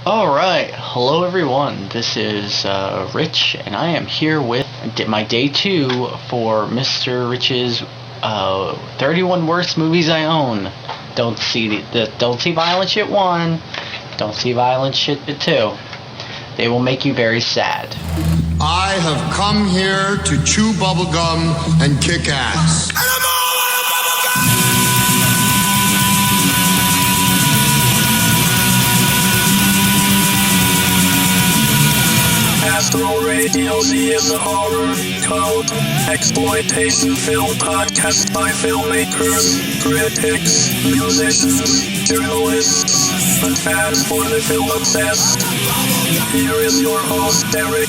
All right, hello everyone. This is Rich, and I am here with my day 2 for Mr. Rich's 31 worst movies I own. Don't see violent shit 1. Don't see violent shit 2. They will make you very sad. I have come here to chew bubblegum and kick ass. Astro Radio Z is a horror, cult, exploitation film podcast by filmmakers, critics, musicians, journalists, and fans for the film obsessed. Here is your host, Derrick.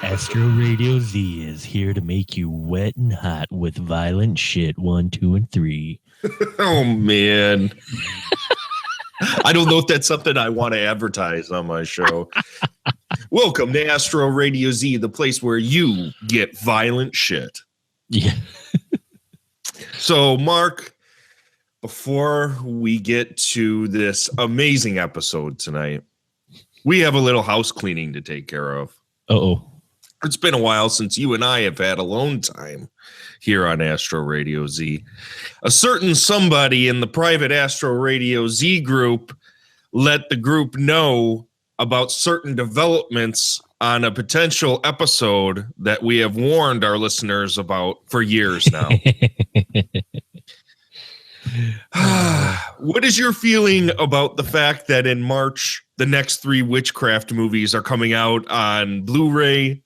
Astro Radio Z is here to make you wet and hot with violent shit 1, 2, and 3. Oh, man. I don't know if that's something I want to advertise on my show. Welcome to Astro Radio Z, the place where you get violent shit. Yeah. So, Mark, before we get to this amazing episode tonight, we have a little house cleaning to take care of. Uh-oh. It's been a while since you and I have had alone time here on Astro Radio Z. A certain somebody in the private Astro Radio Z group let the group know about certain developments on a potential episode that we have warned our listeners about for years now. What is your feeling about the fact that in March, the next 3 witchcraft movies are coming out on Blu-ray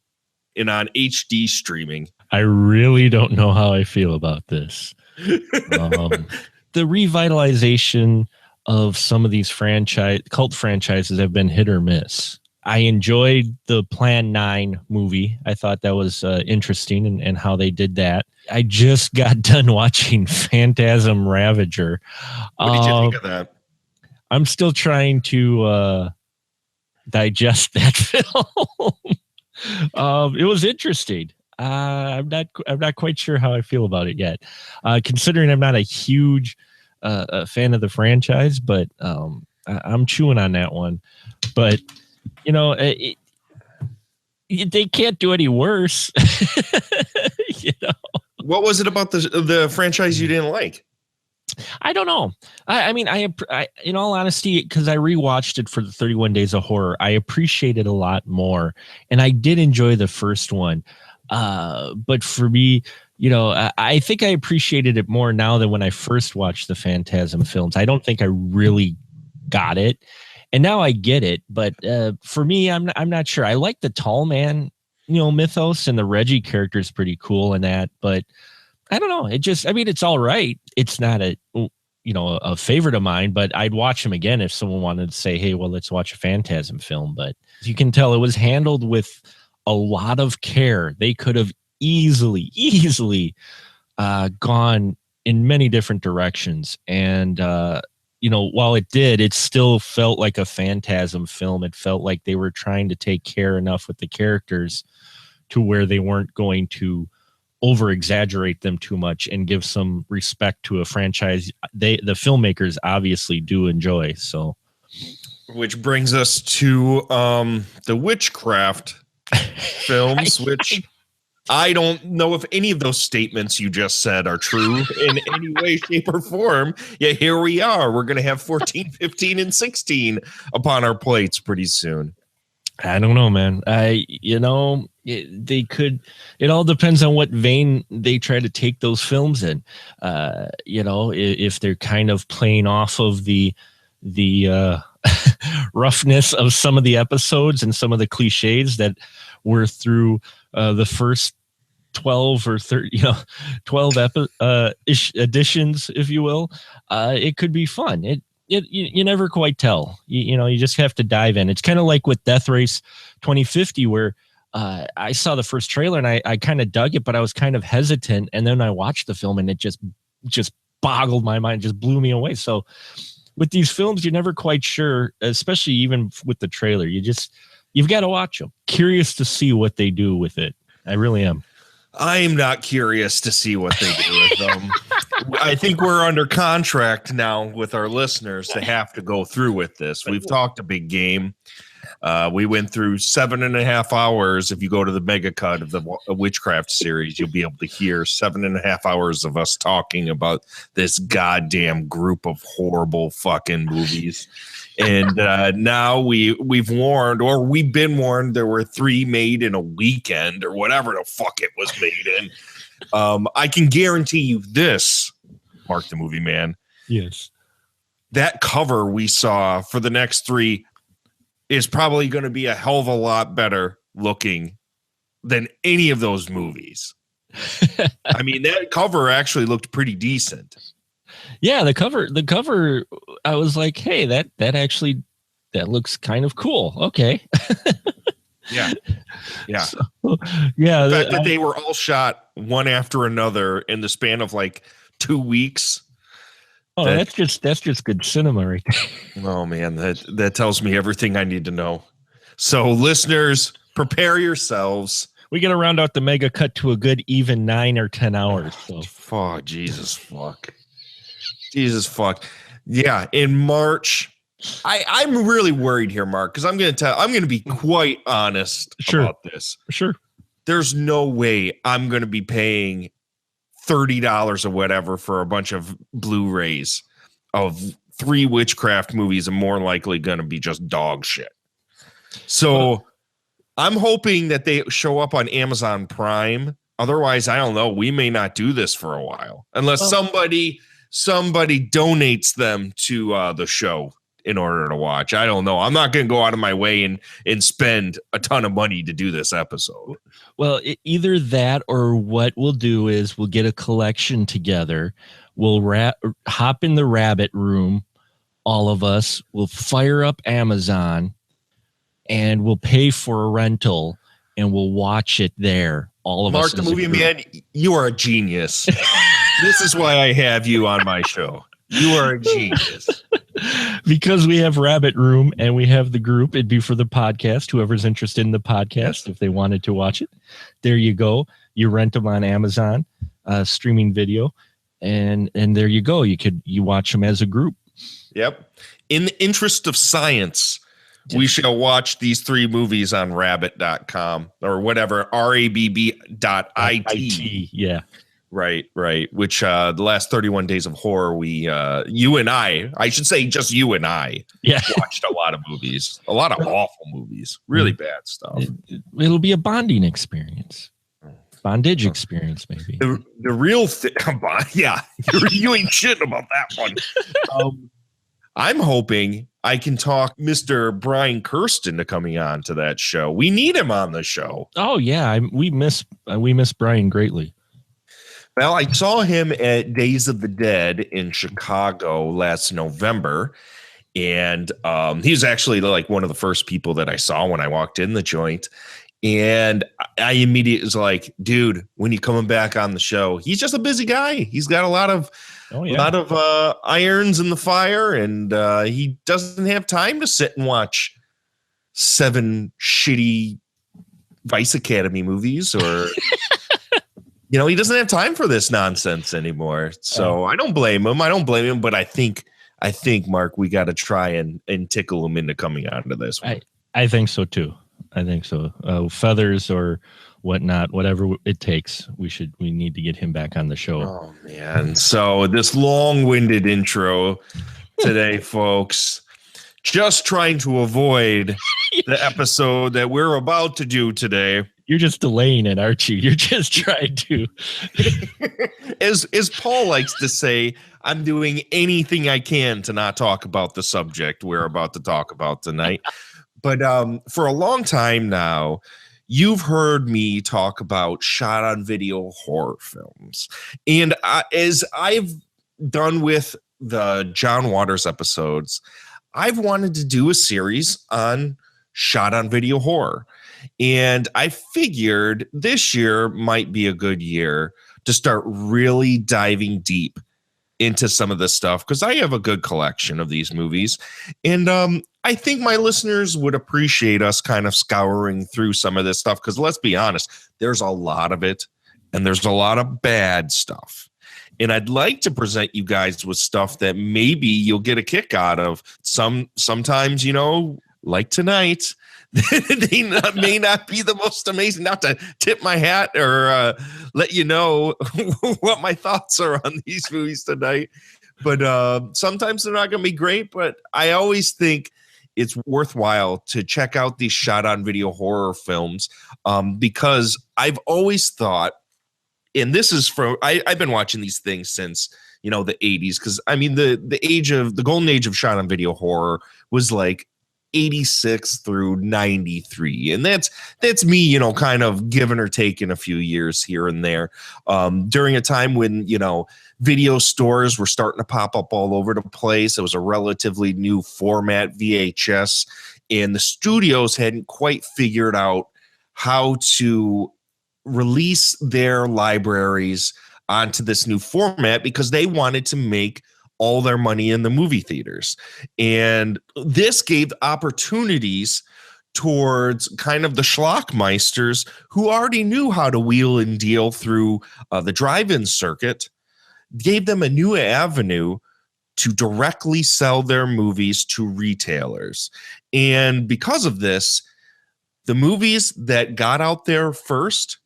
and on HD streaming? I really don't know how I feel about this. The revitalization of some of these cult franchises have been hit or miss. I enjoyed the Plan 9 movie. I thought that was interesting and how they did that. I just got done watching Phantasm Ravager. What did you think of that? I'm still trying to digest that film. It was interesting. I'm not quite sure how I feel about it yet. Considering I'm not a huge fan of the franchise, but I'm chewing on that one. But you know, they can't do any worse. You know, what was it about the franchise you didn't like? I don't know. I mean, I in all honesty, because I rewatched it for the 31 Days of Horror, I appreciate it a lot more, and I did enjoy the first one. But for me, you know, I think I appreciated it more now than when I first watched the Phantasm films. I don't think I really got it, and now I get it. But for me, I'm not sure. I like the tall man, you know, mythos, and the Reggie character is pretty cool in that, but I don't know. It's all right. It's not a favorite of mine, but I'd watch them again if someone wanted to say, hey, well, let's watch a Phantasm film. But you can tell it was handled with a lot of care. They could have easily gone in many different directions. And, while it did, it still felt like a Phantasm film. It felt like they were trying to take care enough with the characters to where they weren't going to over exaggerate them too much and give some respect to a franchise the filmmakers obviously do enjoy. So, which brings us to the witchcraft films, which I don't know if any of those statements you just said are true in any way, shape, or form. Yeah, here we are. We're going to have 14, 15, and 16 upon our plates pretty soon. I don't know, man. They could. It all depends on what vein they try to take those films in. If they're kind of playing off of the roughness of some of the episodes and some of the cliches that were through the first 12 or 30, 12 editions, if you will. It could be fun. You never quite tell. You just have to dive in. It's kind of like with Death Race 2050, where I saw the first trailer and I kind of dug it, but I was kind of hesitant. And then I watched the film and it just boggled my mind, just blew me away. So with these films, you're never quite sure, especially even with the trailer. You've got to watch them. Curious to see what they do with it. I really am. I'm not curious to see what they do with them. I think we're under contract now with our listeners to have to go through with this. We've talked a big game. We went through 7.5 hours. If you go to the mega cut of the Witchcraft series, you'll be able to hear 7.5 hours of us talking about this goddamn group of horrible fucking movies. And now we've warned, or we've been warned, there were 3 made in a weekend or whatever the fuck it was made in. I can guarantee you this, Mark the Movie Man. Yes. That cover we saw for the next 3 is probably going to be a hell of a lot better looking than any of those movies. I mean, that cover actually looked pretty decent. Yeah, the cover, I was like, hey, that looks kind of cool. Okay. Yeah. Yeah. So, yeah. The fact that they were all shot one after another in the span of like 2 weeks. Oh, that's just good cinema right there. Oh man, that tells me everything I need to know. So listeners, prepare yourselves. We got to round out the mega cut to a good even 9 or 10 hours. So. Oh, Jesus fuck. Yeah, in March. I'm really worried here, Mark, because I'm going to be quite honest about this. Sure. There's no way I'm going to be paying $30 or whatever for a bunch of Blu-rays of 3 witchcraft movies, and more likely going to be just dog shit. So I'm hoping that they show up on Amazon Prime. Otherwise, I don't know. We may not do this for a while unless somebody donates them to the show in order to watch. I don't know. I'm not going to go out of my way and spend a ton of money to do this episode. Well, either that or what we'll do is we'll get a collection together. We'll hop in the rabbit room. All of us will fire up Amazon and we'll pay for a rental and we'll watch it there. All of Mark us. the Movie Man, you are a genius. This is why I have you on my show. You are a genius. Because we have Rabbit Room and we have the group. It'd be for the podcast. Whoever's interested in the podcast, if they wanted to watch it, there you go. You rent them on Amazon, streaming video, and there you go. You watch them as a group. Yep. In the interest of science, we shall watch these 3 movies on rabbit.com or whatever, rabb.it. Yeah. Right. Which the last 31 days of horror, you and I should say just you and I watched a lot of movies, a lot of awful movies, really bad stuff. It'll be a bonding experience. Bondage experience, maybe. The real thing. Yeah. You ain't shitting about that one. I'm hoping I can talk Mr. Brian Kirsten to coming on to that show. We need him on the show. Oh yeah. We miss Brian greatly. Well, I saw him at Days of the Dead in Chicago last November, and he was actually like one of the first people that I saw when I walked in the joint. And I immediately was like, dude, when you coming back on the show? He's just a busy guy. He's got a lot of irons in the fire, and he doesn't have time to sit and watch 7 shitty Vice Academy movies or... he doesn't have time for this nonsense anymore. So I don't blame him. But I think, Mark, we got to try and tickle him into coming onto this one. I think so, too. I think so. Feathers or whatnot, whatever it takes, we need to get him back on the show. Oh, man. So this long-winded intro today, folks, just trying to avoid the episode that we're about to do today. You're just delaying it, aren't you? You're just trying to. As Paul likes to say, I'm doing anything I can to not talk about the subject we're about to talk about tonight. But for a long time now, you've heard me talk about shot on video horror films. And as I've done with the John Waters episodes, I've wanted to do a series on shot on video horror. And I figured this year might be a good year to start really diving deep into some of this stuff, because I have a good collection of these movies. And I think my listeners would appreciate us kind of scouring through some of this stuff, because let's be honest, there's a lot of it and there's a lot of bad stuff. And I'd like to present you guys with stuff that maybe you'll get a kick out of. Sometimes, like tonight, they may not be the most amazing. Not to tip my hat or let you know what my thoughts are on these movies tonight, but sometimes they're not going to be great. But I always think it's worthwhile to check out these shot-on-video horror films because I've always thought, and this is from I've been watching these things since the 80s, because I mean the golden age of shot-on-video horror was like 86 through 93, and that's me kind of giving or taking a few years here and there during a time when video stores were starting to pop up all over the place. It was a relatively new format, VHS, and the studios hadn't quite figured out how to release their libraries onto this new format because they wanted to make all their money in the movie theaters. And this gave opportunities towards kind of the schlockmeisters who already knew how to wheel and deal through the drive-in circuit, gave them a new avenue to directly sell their movies to retailers. And because of this, the movies that got out there first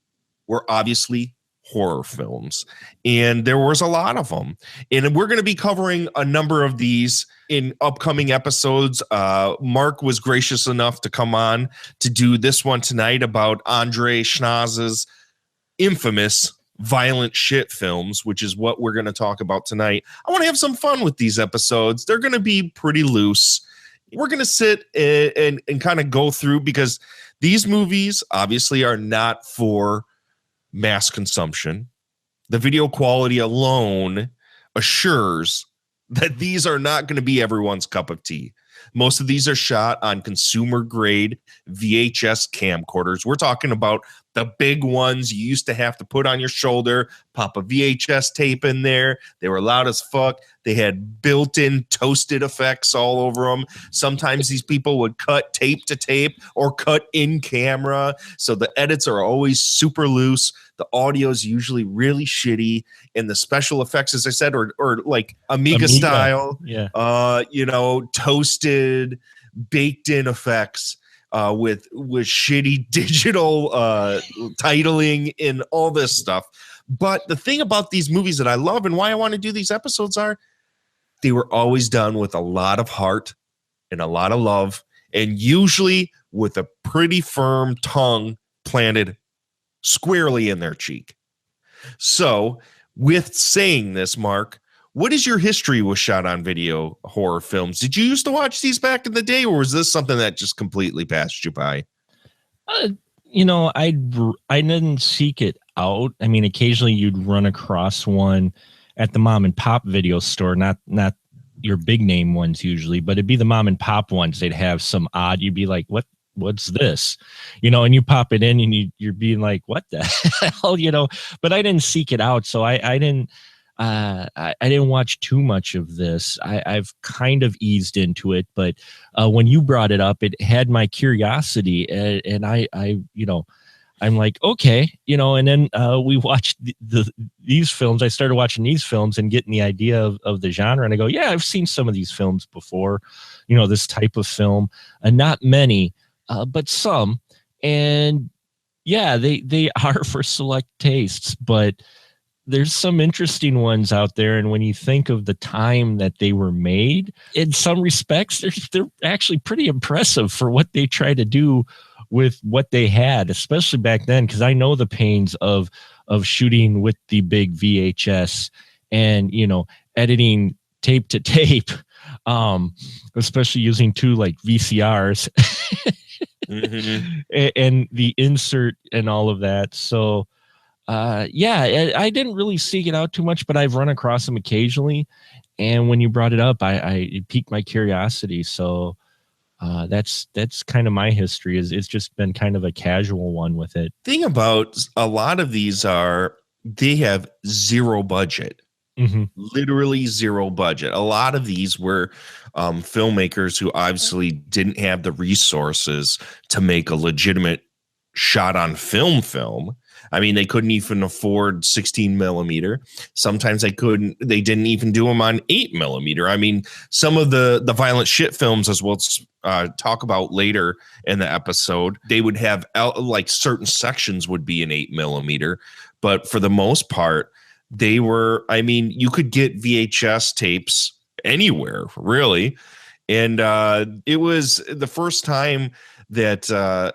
were obviously horror films, and there was a lot of them, and we're going to be covering a number of these in upcoming episodes. Mark was gracious enough to come on to do this one tonight about Andreas Schnaas's infamous violent shit films, which is what we're going to talk about tonight. I want to have some fun with these episodes. They're going to be pretty loose. We're going to sit and kind of go through, because these movies obviously are not for mass consumption. The video quality alone assures that these are not going to be everyone's cup of tea. Most of these are shot on consumer grade VHS camcorders. We're talking about the big ones you used to have to put on your shoulder, pop a VHS tape in there. They were loud as fuck. They had built-in toasted effects all over them. Sometimes these people would cut tape to tape or cut in camera. So the edits are always super loose. The audio is usually really shitty. And the special effects, as I said, or like Amiga style, toasted, baked in effects. With shitty digital titling and all this stuff. But the thing about these movies that I love and why I want to do these episodes are they were always done with a lot of heart and a lot of love, and usually with a pretty firm tongue planted squarely in their cheek. So with saying this, Mark, what is your history with shot-on-video horror films? Did you used to watch these back in the day, or was this something that just completely passed you by? I didn't seek it out. I mean, occasionally you'd run across one at the mom and pop video store, not your big name ones usually, but it'd be the mom and pop ones. They'd have some odd. You'd be like, what's this? And you pop it in, and you're being like, what the hell? But I didn't seek it out, so I didn't. I didn't watch too much of this. I've kind of eased into it, but when you brought it up, it had my curiosity, and I'm like, okay, and then we watched these films. I started watching these films and getting the idea of the genre, and I go, yeah, I've seen some of these films before, this type of film, and not many, but some, and yeah, they are for select tastes, but there's some interesting ones out there. And when you think of the time that they were made, in some respects, they're actually pretty impressive for what they try to do with what they had, especially back then. Cause I know the pains of shooting with the big VHS and, editing tape to tape, especially using two like VCRs and the insert and all of that. So, I didn't really seek it out too much, but I've run across them occasionally. And when you brought it up, it piqued my curiosity. So that's kind of my history. It's just been kind of a casual one with it. Thing about a lot of these are they have zero budget, literally zero budget. A lot of these were filmmakers who obviously didn't have the resources to make a legitimate shot on film. I mean, they couldn't even afford 16 millimeter. Sometimes they didn't even do them on 8 millimeter. I mean, some of the violent shit films, as we'll talk about later in the episode, they would have like certain sections would be in 8 millimeter. But for the most part, they were, I mean, you could get VHS tapes anywhere, really. And it was the first time that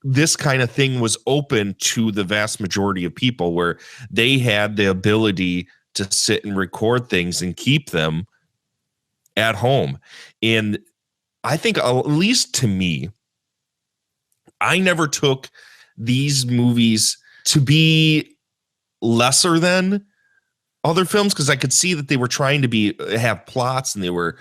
this kind of thing was open to the vast majority of people, where they had the ability to sit and record things and keep them at home. And I think, at least to me, I never took these movies to be lesser than other films, because I could see that they were trying to have plots, and they were,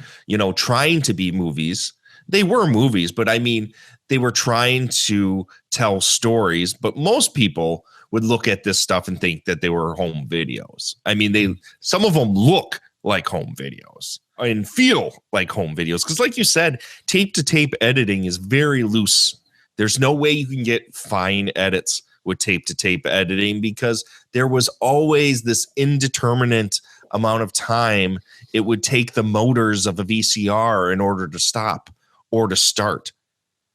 trying to be movies. They were movies, but I mean, they were trying to tell stories. But most people would look at this stuff and think that they were home videos. I mean, some of them look like home videos and feel like home videos, because like you said, tape to tape editing is very loose. There's no way you can get fine edits with tape to tape editing, because there was always this indeterminate amount of time it would take the motors of a VCR in order to stop or to start.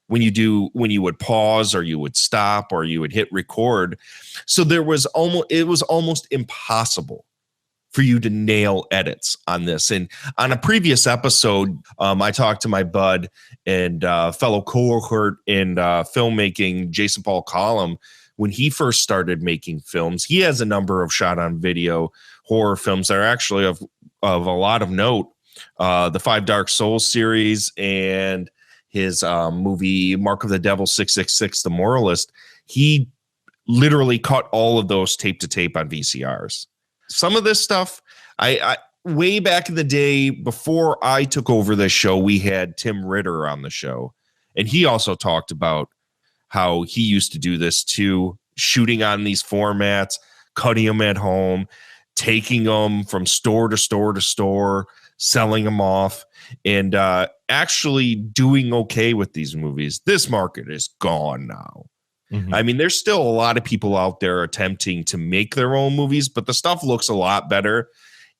When you would pause, or you would stop, or you would hit record. So it was almost impossible for you to nail edits on this. And on a previous episode, I talked to my bud and fellow cohort in filmmaking, Jason Paul Collum. When he first started making films, he has a number of shot on video horror films that are actually of a lot of note. The 5 Dark Souls series and his movie Mark of the Devil 666, The Moralist. He literally cut all of those tape to tape on VCRs. Some of this stuff, I way back in the day before I took over this show, we had Tim Ritter on the show, and he also talked about how he used to do this too, shooting on these formats, cutting them at home, taking them from store to store to store, selling them off, and actually doing okay with these movies. This market is gone now. Mm-hmm. I mean, there's still a lot of people out there attempting to make their own movies, but the stuff looks a lot better.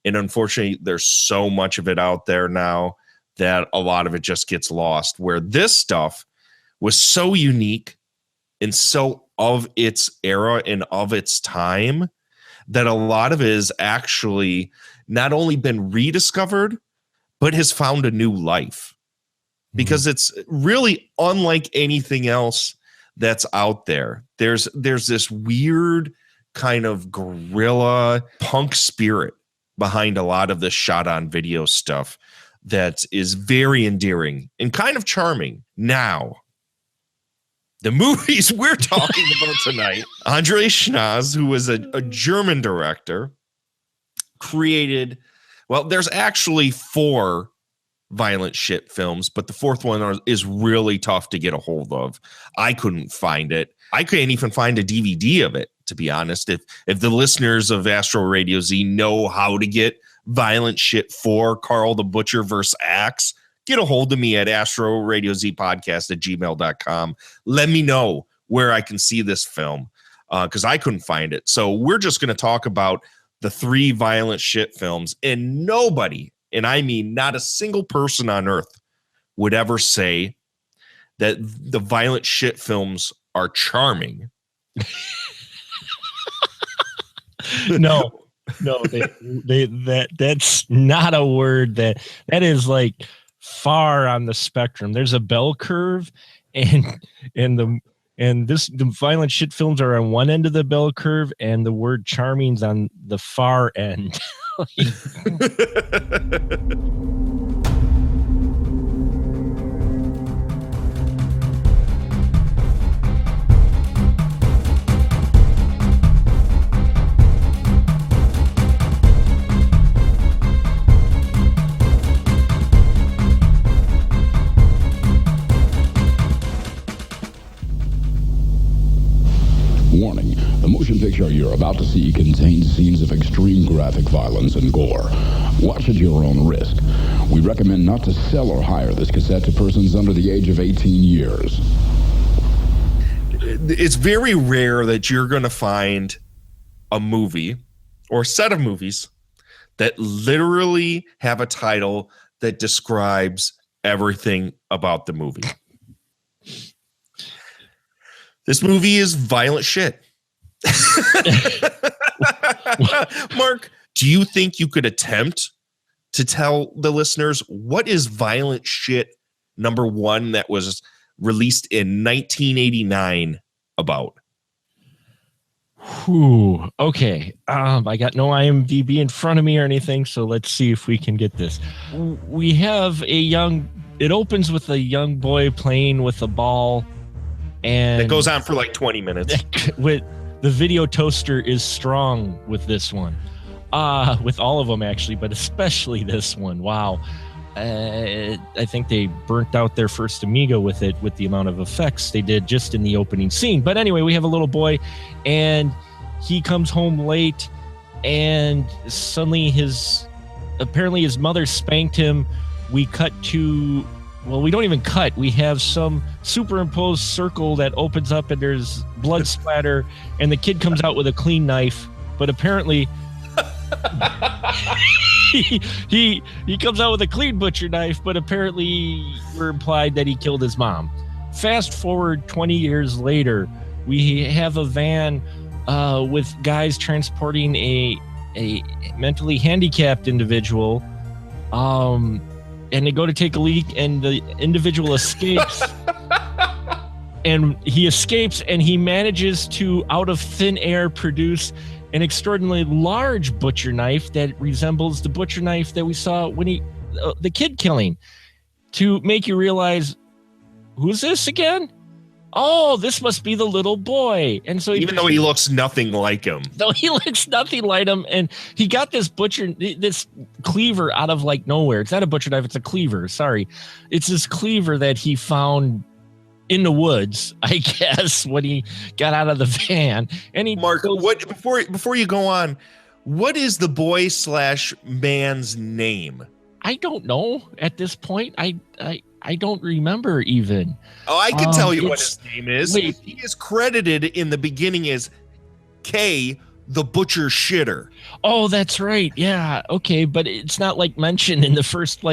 And unfortunately, there's so much of it out there now that a lot of it just gets lost, where this stuff was so unique and so of its era and of its time that a lot of it has actually not only been rediscovered, but has found a new life, because it's really unlike anything else that's out there. There's this weird kind of guerrilla punk spirit behind a lot of this shot on video stuff that is very endearing and kind of charming. Now, the movies we're talking about tonight, Andreas Schnaas, who was a German director, created, well, there's actually 4 violent shit films, but the 4th one is really tough to get a hold of. I couldn't find it. I couldn't even find a DVD of it, to be honest. If the listeners of Astro Radio Z know how to get violent shit 4, Carl the Butcher versus Axe, get a hold of me at astroradiozpodcast@gmail.com. Let me know where I can see this film, because I couldn't find it. So we're just going to talk about the 3 violent shit films, and nobody, and I mean not a single person on earth, would ever say that the violent shit films are charming. No, that's not a word that is like far on the spectrum. There's a bell curve, and the violent shit films are on one end of the bell curve, and the word charming's on the far end. Warning, the motion picture you're about to see contains scenes of extreme graphic violence and gore. Watch at your own risk. We recommend not to sell or hire this cassette to persons under the age of 18 years. it's very rare that you're going to find a movie or a set of movies that literally have a title that describes everything about the movie. This movie is violent shit. Mark, do you think you could attempt to tell the listeners what is violent shit number one that was released in 1989 about? Whew. Okay. I got no IMDb in front of me or anything, so let's see if we can get this. We have it opens with a young boy playing with a ball, and it goes on for like 20 minutes. With the video toaster is strong with this one. With all of them actually, but especially this one. Wow. I think they burnt out their first Amiga with it, with the amount of effects they did just in the opening scene. But anyway, we have a little boy, and he comes home late, and suddenly apparently his mother spanked him. We cut to, well, we don't even cut. We have some superimposed circle that opens up, and there's blood splatter, and the kid comes out with a clean knife, but apparently he comes out with a clean butcher knife, but apparently we're implied that he killed his mom. Fast forward 20 years later, we have a van with guys transporting a mentally handicapped individual, and they go to take a leak, and the individual escapes. And he escapes, and he manages to, out of thin air, produce an extraordinarily large butcher knife that resembles the butcher knife that we saw when the kid killing, to make you realize, who's this again? Oh, this must be the little boy. And so even though he looks nothing like him. Though he looks nothing like him, and he got this cleaver out of like nowhere. It's not a butcher knife, it's a cleaver. Sorry. It's this cleaver that he found in the woods, I guess, when he got out of the van. And Mark, what before you go on, what is the boy / man's name? I don't know at this point. I don't remember even. Oh, I can tell you what his name is. Wait. He is credited in the beginning as K, the butcher shitter. Oh, that's right. Yeah. Okay, but it's not like mentioned in the first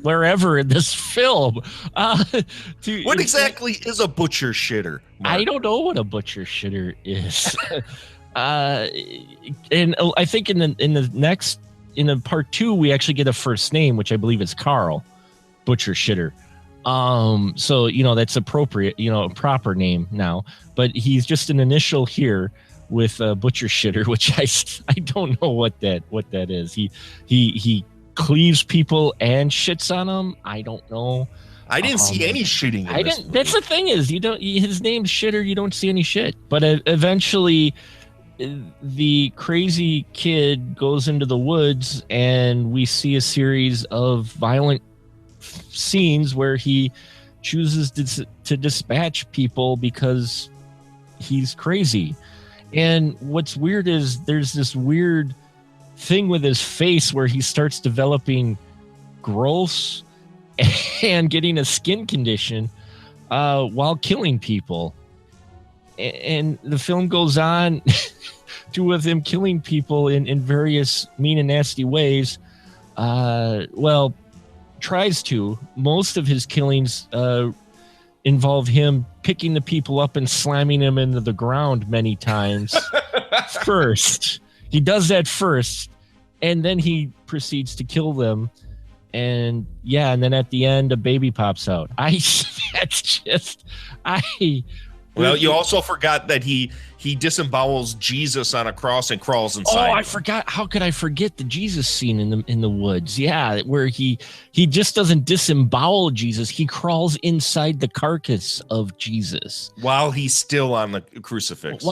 wherever in this film. What exactly is a butcher shitter, Mark? I don't know what a butcher shitter is. And I think in the part 2 we actually get a first name, which I believe is Carl, butcher shitter. So that's appropriate, a proper name now. But he's just an initial here with butcher shitter, which I don't know what that is. He cleaves people and shits on them. I don't know. I didn't see any shitting. That's the thing is, his name's Shitter. You don't see any shit. But eventually, the crazy kid goes into the woods, and we see a series of violent scenes where he chooses to dispatch people because he's crazy. And what's weird is there's this weird thing with his face where he starts developing growths and getting a skin condition while killing people. And the film goes on with him killing people in various mean and nasty ways. Tries to. Most of his killings involve him picking the people up and slamming them into the ground many times first. He does that first, and then he proceeds to kill them. And then at the end, a baby pops out. Well, you also forgot that he disembowels Jesus on a cross and crawls inside. Oh, I forgot. How could I forget the Jesus scene in the woods? Yeah, where he just doesn't disembowel Jesus. He crawls inside the carcass of Jesus while he's still on the crucifix.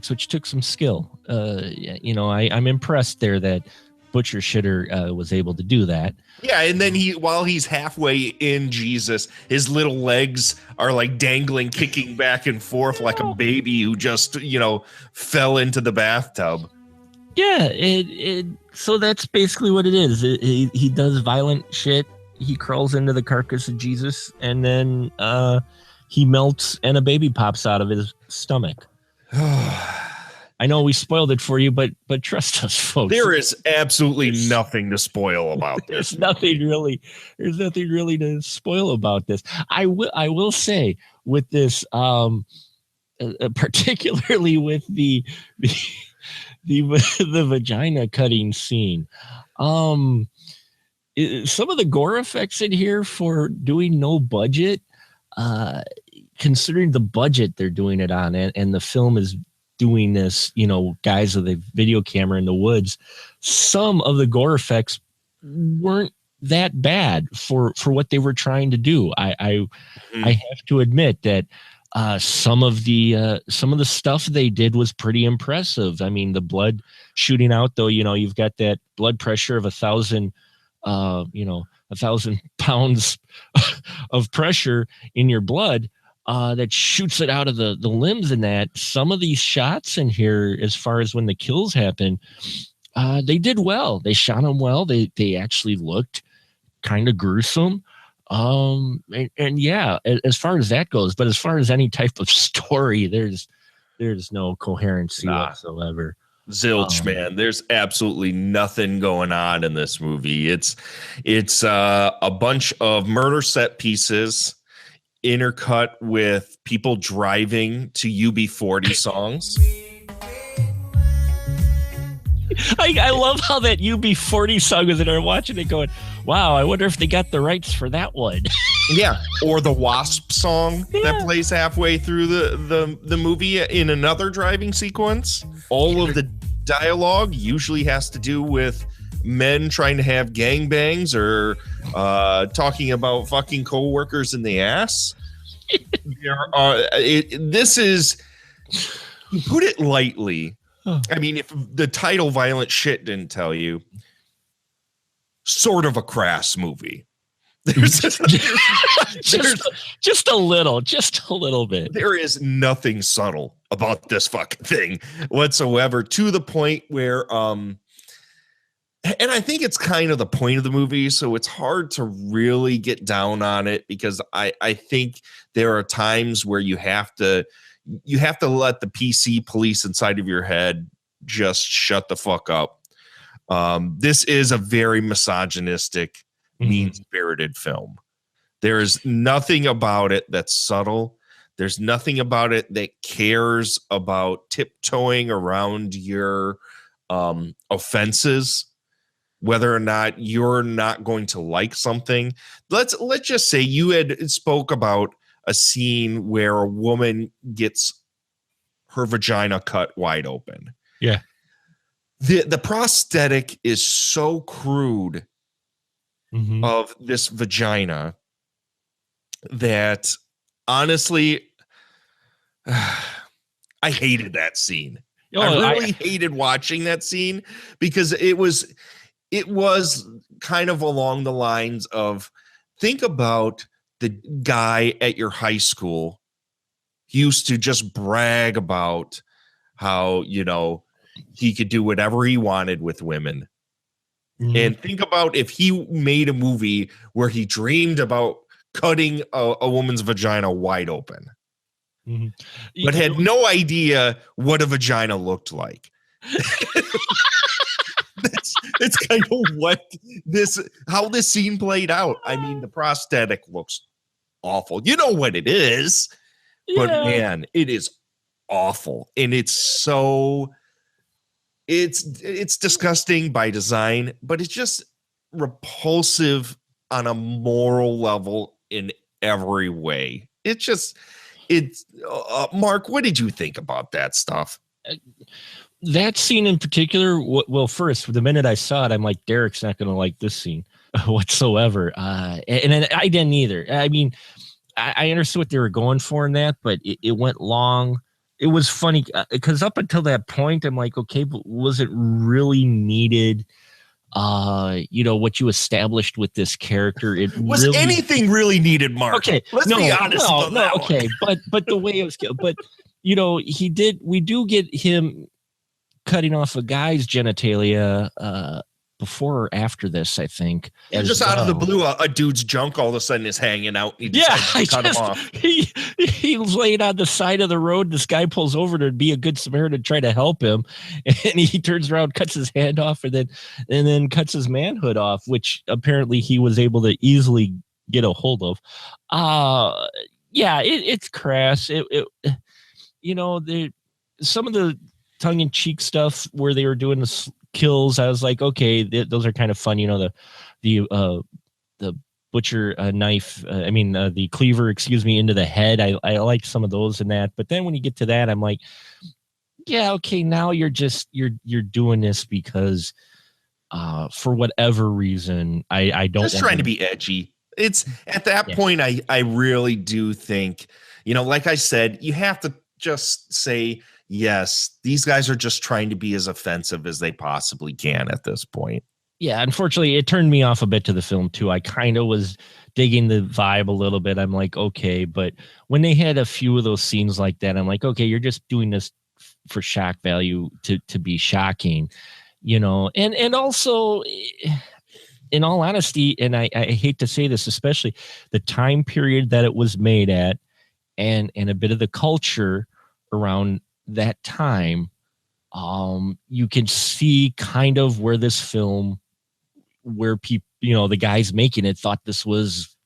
Which took some skill. I'm impressed there that Butcher Shitter was able to do that. Yeah, and then while he's halfway in Jesus, his little legs are like dangling, kicking back and forth like a baby who just, fell into the bathtub. Yeah, so that's basically what it is. He does violent shit. He crawls into the carcass of Jesus, and then he melts and a baby pops out of his stomach. I know we spoiled it for you, but trust us, folks. There is absolutely nothing to spoil about this. There's nothing really to spoil about this. I will say with this, particularly with the vagina cutting scene. Some of the gore effects in here for doing no budget, considering the budget they're doing it on, and the film is doing this, guys with a video camera in the woods, some of the gore effects weren't that bad for what they were trying to do. I have to admit that some of the stuff they did was pretty impressive. I mean, the blood shooting out, though, you've got that blood pressure of 1,000 pounds of pressure in your blood that shoots it out of the limbs. And that some of these shots in here, as far as when the kills happen, they did well. They shot them well. They actually looked kind of gruesome. And yeah, as far as that goes, but as far as any type of story, there's no coherency whatsoever. Zilch, man. There's absolutely nothing going on in this movie. It's a bunch of murder set pieces intercut with people driving to UB40 songs. I love how that UB40 song was in there, watching it going, wow, I wonder if they got the rights for that one. Yeah. Or the Wasp song that plays halfway through the movie in another driving sequence. All of the dialogue usually has to do with men trying to have gangbangs or talking about fucking coworkers in the ass. This is, to put it lightly, I mean, if the title Violent Shit didn't tell you, sort of a crass movie. Just a little bit. There is nothing subtle about this fucking thing whatsoever, to the point where and I think it's kind of the point of the movie, so it's hard to really get down on it, because I think there are times where you have to let the PC police inside of your head just shut the fuck up. This is a very misogynistic, mean-spirited film. There is nothing about it that's subtle. There's nothing about it that cares about tiptoeing around your offenses, whether or not you're not going to like something. Let's just say you had spoke about a scene where a woman gets her vagina cut wide open. Yeah. The prosthetic is so crude of this vagina that honestly, I hated that scene. I really hated watching that scene, because it was kind of along the lines of, think about the guy at your high school used to just brag about how, he could do whatever he wanted with women. And think about if he made a movie where he dreamed about cutting a woman's vagina wide open, but had no idea what a vagina looked like. That's kind of how this scene played out. I mean, the prosthetic looks awful. You know what it is, but man, it is awful. And it's disgusting by design, but it's just repulsive on a moral level in every way. Mark, what did you think about that stuff? That scene in particular, well, first, the minute I saw it, I'm like, Derrick's not going to like this scene whatsoever. And I didn't either. I mean, I understood what they were going for in that, but it went long. It was funny because up until that point, I'm like, okay, but was it really needed? What you established with this characher, was really, anything really needed, Mark? Okay, let's be honest. No, okay, but the way it was, but we do get him cutting off a guy's genitalia before or after this, I think. And just out of the blue, a dude's junk all of a sudden is hanging out. And he decides to cut him off. He's laying on the side of the road. This guy pulls over to be a good Samaritan, try to help him, and he turns around, cuts his hand off, and then cuts his manhood off, which apparently he was able to easily get a hold of. It's crass. Some of the tongue-in-cheek stuff where they were doing the kills, I was like, okay, those are kind of fun. The butcher knife, the cleaver, into the head. I liked some of those in that. But then when you get to that, I'm like, yeah, okay, now you're doing this because for whatever reason, I don't just trying to be edgy. It's at that point, I really do think, like I said, you have to just say, yes, these guys are just trying to be as offensive as they possibly can at this point. Yeah, unfortunately, it turned me off a bit to the film, too. I kind of was digging the vibe a little bit. I'm like, okay, but when they had a few of those scenes like that, I'm like, okay, you're just doing this for shock value to be shocking, and also, in all honesty, and I hate to say this, especially the time period that it was made at and a bit of the culture around that time, you can see kind of where this film, where people, the guys making it thought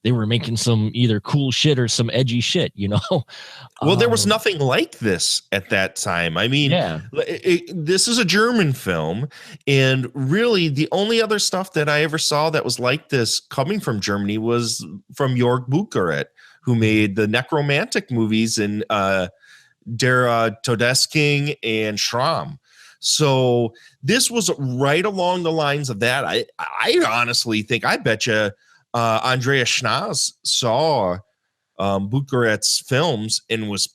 they were making some either cool shit or some edgy shit, Well, there was nothing like this at that time. I mean, this is a German film, and really the only other stuff that I ever saw that was like this coming from Germany was from Jörg Bucheret, who made the necromantic movies in Der Todesking and Schramm. So this was right along the lines of that. I honestly think, I bet you Andreas Schnaas saw Bucheret's films and was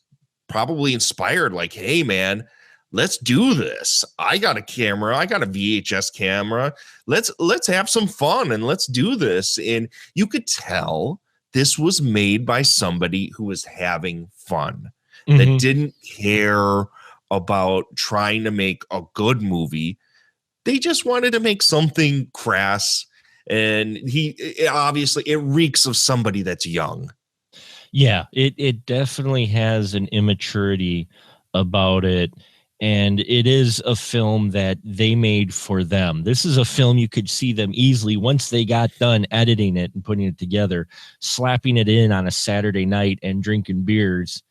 probably inspired, like, hey man, let's do this. I got a camera. I got a VHS camera. Let's have some fun and let's do this. And you could tell this was made by somebody who was having fun, that didn't care about trying to make a good movie. They just wanted to make something crass. And it reeks of somebody that's young. Yeah, it definitely has an immaturity about it. And it is a film that they made for them. This is a film you could see them easily, once they got done editing it and putting it together, slapping it in on a Saturday night and drinking beers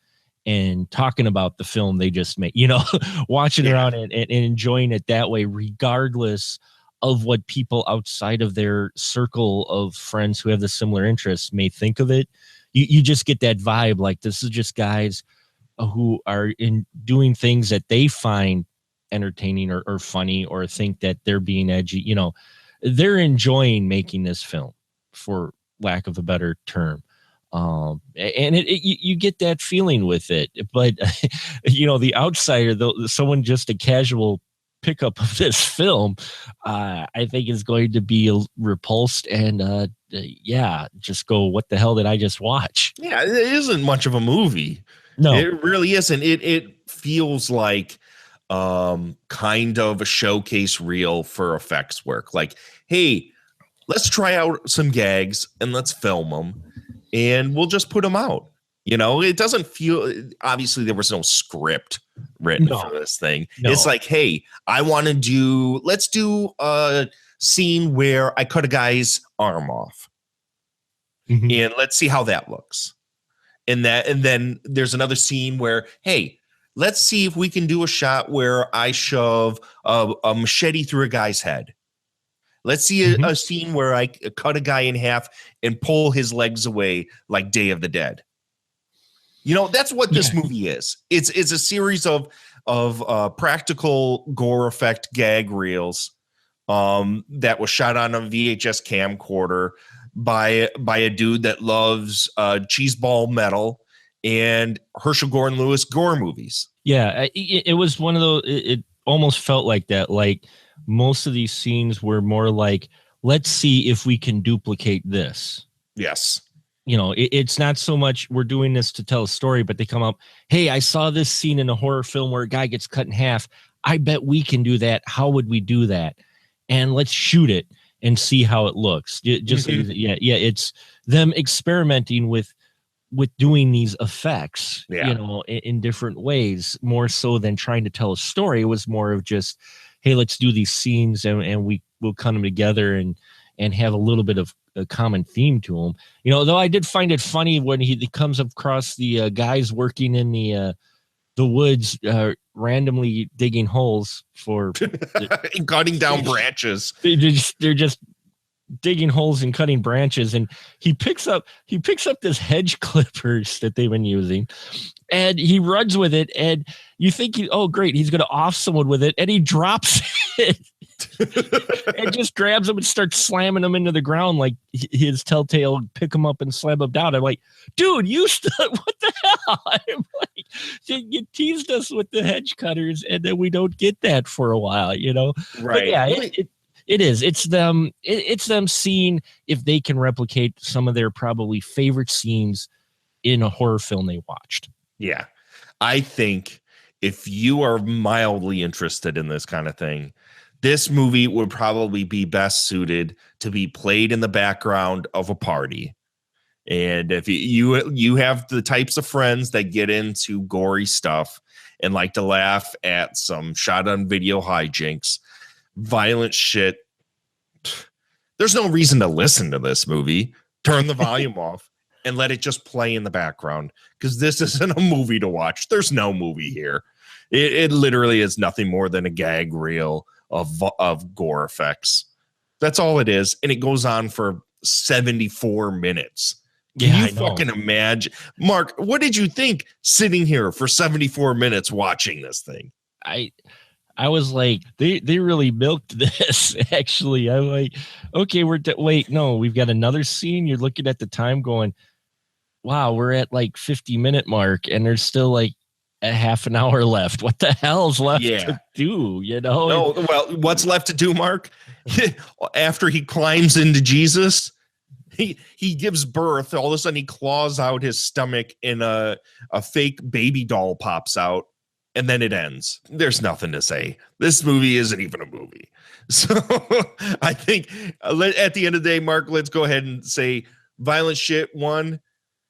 and talking about the film they just made, watching around and enjoying it that way, regardless of what people outside of their circle of friends who have the similar interests may think of it. You just get that vibe, like this is just guys who are doing things that they find entertaining or funny, or think that they're being edgy. They're enjoying making this film, for lack of a better term. And you get that feeling with it, but the outsider, though, someone just a casual pickup of this film, I think is going to be repulsed and just go, what the hell did I just watch? Yeah, it isn't much of a movie. No, it really isn't. It feels like kind of a showcase reel for effects work. Like, hey, let's try out some gags and let's film them, and we'll just put them out. It doesn't feel, obviously there was no script written for this thing. No. It's like, hey, let's do a scene where I cut a guy's arm off, and let's see how that looks. And then there's another scene where, hey, let's see if we can do a shot where I shove a machete through a guy's head. Let's see a scene where I cut a guy in half and pull his legs away like Day of the Dead. That's what this movie is. It's a series of practical gore effect gag reels that was shot on a VHS camcorder by a dude that loves cheeseball metal and Herschel Gordon Lewis gore movies. Yeah, it was one of those. It almost felt like that. Like most of these scenes were more like, let's see if we can duplicate this. Yes. It's not so much we're doing this to tell a story, but they come up, hey, I saw this scene in a horror film where a guy gets cut in half. I bet we can do that. How would we do that? and let's shoot it and see how it looks. Just it's them experimenting with doing these effects, in different ways, more so than trying to tell a story. It was more of just, hey, let's do these scenes and we'll cut them together and have a little bit of a common theme to them. Though I did find it funny when he comes across the guys working in the woods, randomly digging holes for cutting down branches. They're just digging holes and cutting branches, and he picks up this hedge clippers that they've been using, and he runs with it, and you think great, he's going to off someone with it, and he drops it and just grabs them and starts slamming them into the ground like his telltale pick them up and slam them down. I'm like, dude, what the hell? I'm like, you teased us with the hedge cutters, and then we don't get that for a while, right? But yeah, it is. It's them seeing if they can replicate some of their probably favorite scenes in a horror film they watched. Yeah. I think if you are mildly interested in this kind of thing, this movie would probably be best suited to be played in the background of a party. And if you have the types of friends that get into gory stuff and like to laugh at some shot on video hijinks, violent shit, there's no reason to listen to this movie. Turn the volume off and let it just play in the background, because this isn't a movie to watch. There's no movie here. It literally is nothing more than a gag reel of gore effects. That's all it is, and it goes on for 74 minutes. Can you fucking imagine? Mark, what did you think sitting here for 74 minutes watching this thing? I was like, they really milked this, actually. I'm like, okay, we've got another scene. You're looking at the time going, wow, we're at like 50-minute mark, and there's still like a half an hour left. What the hell's left to do, No, well, what's left to do, Mark? After he climbs into Jesus, he gives birth. All of a sudden, he claws out his stomach, and a fake baby doll pops out. And then it ends. There's nothing to say. This movie isn't even a movie. So I think at the end of the day, Mark, let's go ahead and say violent shit one,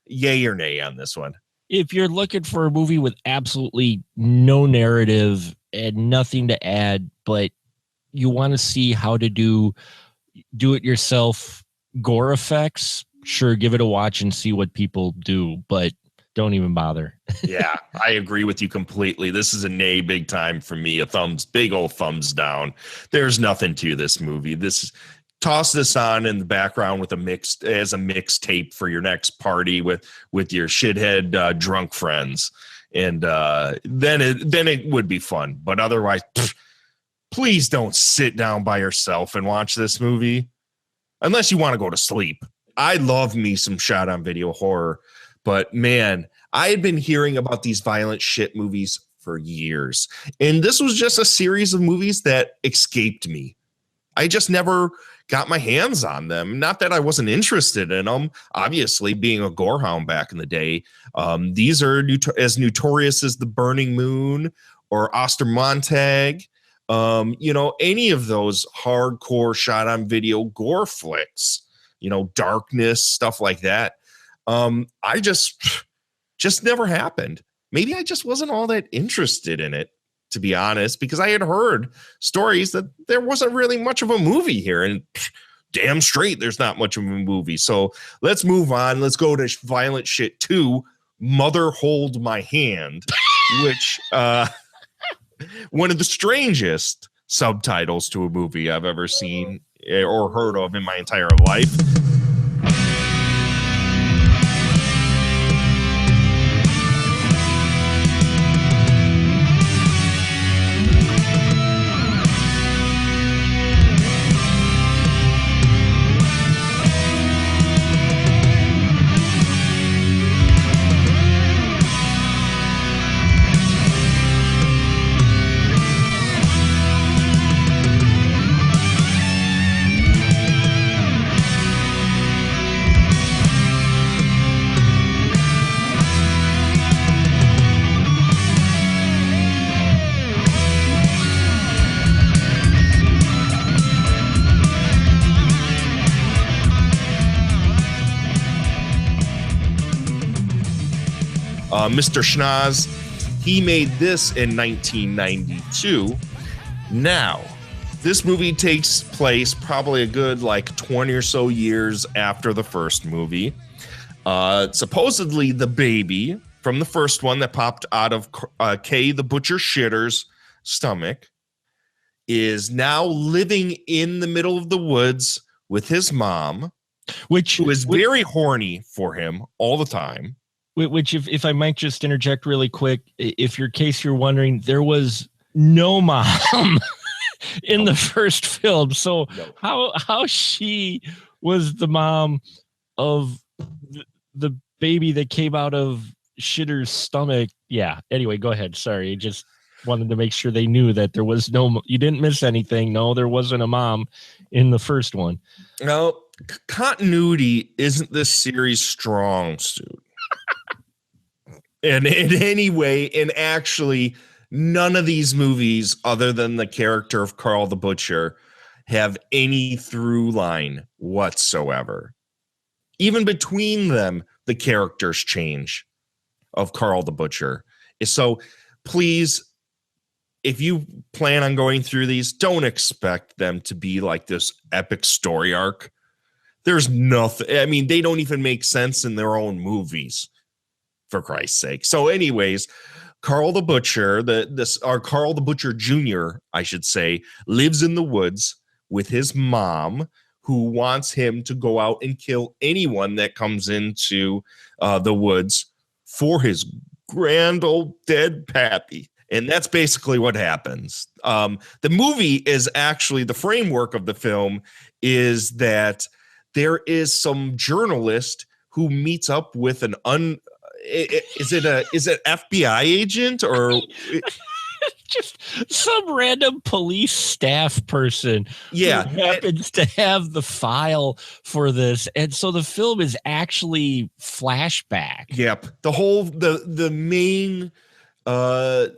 yay or nay on this one. If you're looking for a movie with absolutely no narrative and nothing to add, but you want to see how to do it yourself gore effects, sure, give it a watch and see what people do. But don't even bother. Yeah, I agree with you completely. This is a nay big time for me. Big old thumbs down. There's nothing to this movie. Toss this on in the background with a mixtape for your next party with your shithead drunk friends, and then it would be fun. But otherwise, please don't sit down by yourself and watch this movie unless you want to go to sleep. I love me some shot on video horror. But man, I had been hearing about these violent shit movies for years. And this was just a series of movies that escaped me. I just never got my hands on them. Not that I wasn't interested in them. Obviously, being a gorehound back in the day, these are as notorious as The Burning Moon or Ostermontag. Any of those hardcore shot on video gore flicks, Darkness, stuff like that. I just never happened. Maybe I just wasn't all that interested in it, to be honest, because I had heard stories that there wasn't really much of a movie here, and damn straight there's not much of a movie. So let's move on. Let's go to Violent Shit 2, Mother Hold My Hand, which one of the strangest subtitles to a movie I've ever seen or heard of in my entire life. Mr. Schnaas, he made this in 1992. Now, this movie takes place probably a good 20 or so years after the first movie. Supposedly the baby from the first one that popped out of Kay the Butcher Shitter's stomach is now living in the middle of the woods with his mom, who is very horny for him all the time. Which, if I might just interject really quick, if in case you're wondering, there was no mom in the first film. So how she was the mom of the baby that came out of Shitter's stomach. Yeah. Anyway, go ahead. Sorry. Just wanted to make sure they knew that there was you didn't miss anything. No, there wasn't a mom in the first one. No, continuity isn't this series' strong suit. And in any way, and actually none of these movies, other than the character of Carl the Butcher, have any through line whatsoever. Even between them, the characters change of Carl the Butcher. So please, if you plan on going through these, don't expect them to be like this epic story arc. There's nothing. I mean, they don't even make sense in their own movies, for Christ's sake. So anyways, Carl the Butcher, Carl the Butcher Jr., I should say, lives in the woods with his mom, who wants him to go out and kill anyone that comes into the woods for his grand old dead pappy. And that's basically what happens. The movie is actually, the framework of the film is that there is some journalist who meets up with an is it FBI agent or just some random police staff person who happens to have the file for this. And so the film is actually flashback. Yep. The main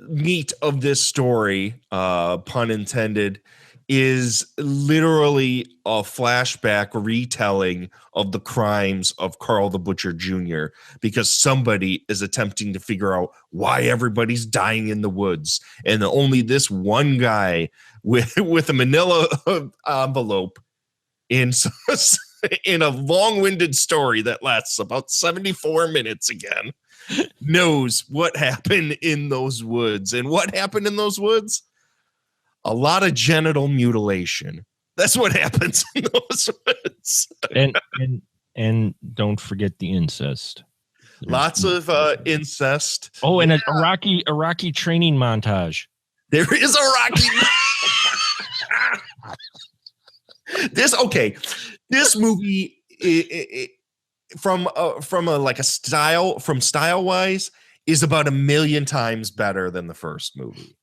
meat of this story, pun intended, is literally a flashback retelling of the crimes of Carl the Butcher Jr. because somebody is attempting to figure out why everybody's dying in the woods, and only this one guy with a manila envelope in a long-winded story that lasts about 74 minutes again knows what happened in those woods. And what happened in those woods? A lot of genital mutilation. That's what happens in those woods. and don't forget the incest. Lots of incest. Oh, and a Rocky training montage. There is a Rocky. This movie from style wise is about 1,000,000 times better than the first movie.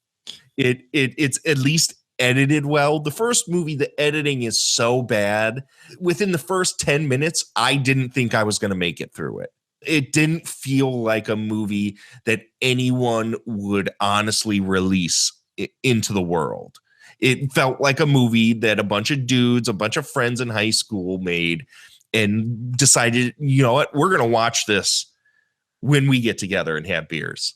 It's at least edited well. The first movie, the editing is so bad. Within the first 10 minutes, I didn't think I was going to make it through it. It didn't feel like a movie that anyone would honestly release into the world. It felt like a movie that a bunch of dudes, a bunch of friends in high school made and decided, you know what, we're going to watch this when we get together and have beers.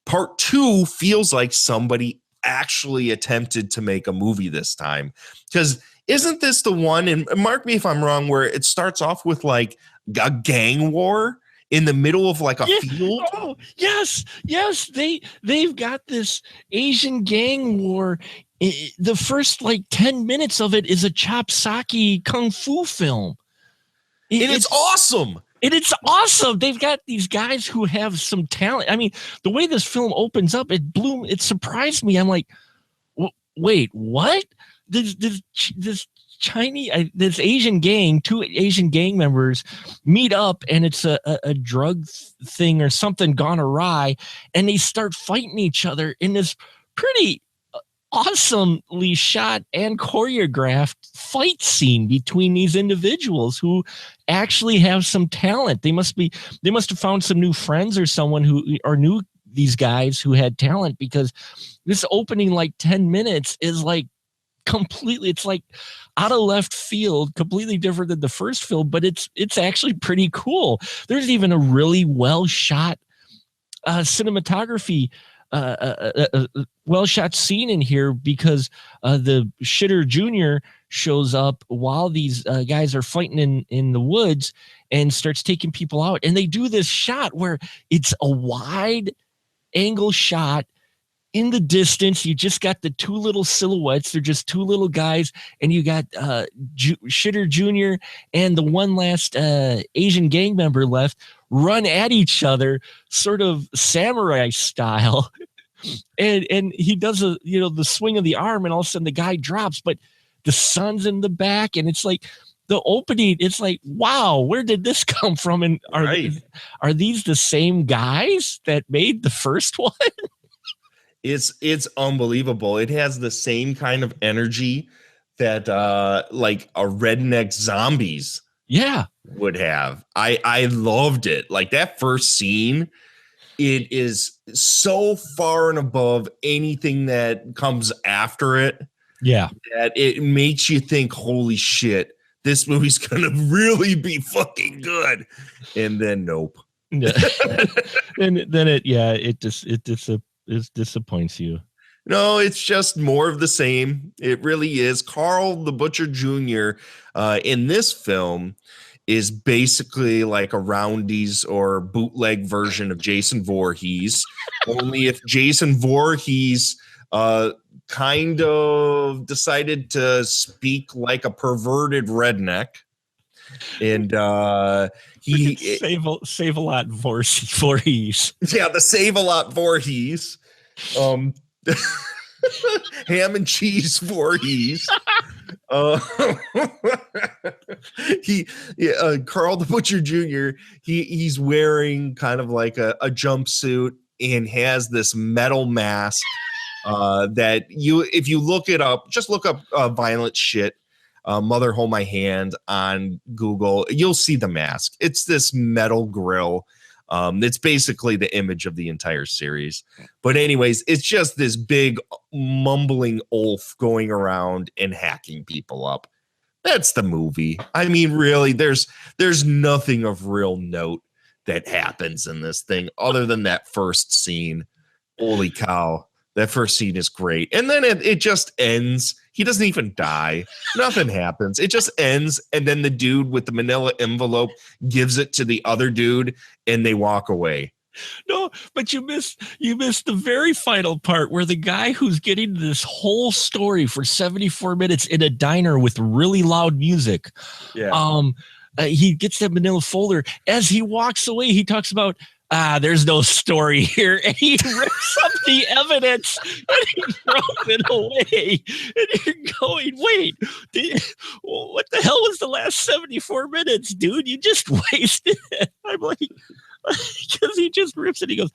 Part 2 feels like somebody actually attempted to make a movie this time. Because isn't this the one, and mark me if I'm wrong, where it starts off with like a gang war in the middle of like a field? Oh, yes. They've got this Asian gang war. The first 10 minutes of it is a chopsaki kung fu film. It's awesome. And it's awesome. They've got these guys who have some talent. I mean, the way this film opens up, it surprised me. I'm like, wait, what? This Chinese, this Asian gang, 2 Asian gang members meet up, and it's a drug thing or something gone awry, and they start fighting each other in this pretty awesomely shot and choreographed fight scene between these individuals who actually have some talent. They must have found some new friends or someone who knew these guys who had talent, because this opening 10 minutes is completely, it's out of left field, completely different than the first film, but it's actually pretty cool. There's even a really well shot cinematography, well shot scene in here because the shitter junior shows up while these guys are fighting in the woods and starts taking people out. And they do this shot where it's a wide angle shot. In the distance, you just got the two little silhouettes. They're just two little guys, and you got Shitter Jr. and the one last Asian gang member left run at each other, sort of samurai style. and he does the swing of the arm, and all of a sudden the guy drops, but the sun's in the back, and it's like the opening. It's like, wow, where did this come from? And are these the same guys that made the first one? It's unbelievable. It has the same kind of energy that like a redneck zombies would have. I loved it. Like that first scene, it is so far and above anything that comes after it. Yeah. That it makes you think, holy shit, this movie's gonna really be fucking good. And then nope. Yeah. and then it disappoints you. No, it's just more of the same. It really is. Carl the Butcher Jr. In this film is basically like a roundies or bootleg version of Jason Voorhees. Only if Jason Voorhees kind of decided to speak like a perverted redneck. And he save a lot Voorhees. Yeah, the Save a Lot Voorhees. Ham and cheese Voorhees. Carl the Butcher Jr. He's wearing kind of like a jumpsuit and has this metal mask that if you look it up, just look up violent shit. Mother Hold My Hand on Google, you'll see the mask. It's this metal grill. It's basically the image of the entire series. But anyways, it's just this big mumbling oaf going around and hacking people up. That's the movie. I mean, really, there's nothing of real note that happens in this thing other than that first scene. Holy cow. That first scene is great. And then it just ends. He doesn't even die. Nothing happens. It just ends. And then the dude with the manila envelope gives it to the other dude and they walk away. No, but you missed the very final part where the guy who's getting this whole story for 74 minutes in a diner with really loud music. Yeah. He gets that manila folder. As he walks away, he talks about, there's no story here. And he rips up the evidence and he throws it away. And you're going, wait, what the hell was the last 74 minutes, dude? You just wasted it. I'm like, because he just rips it. He goes,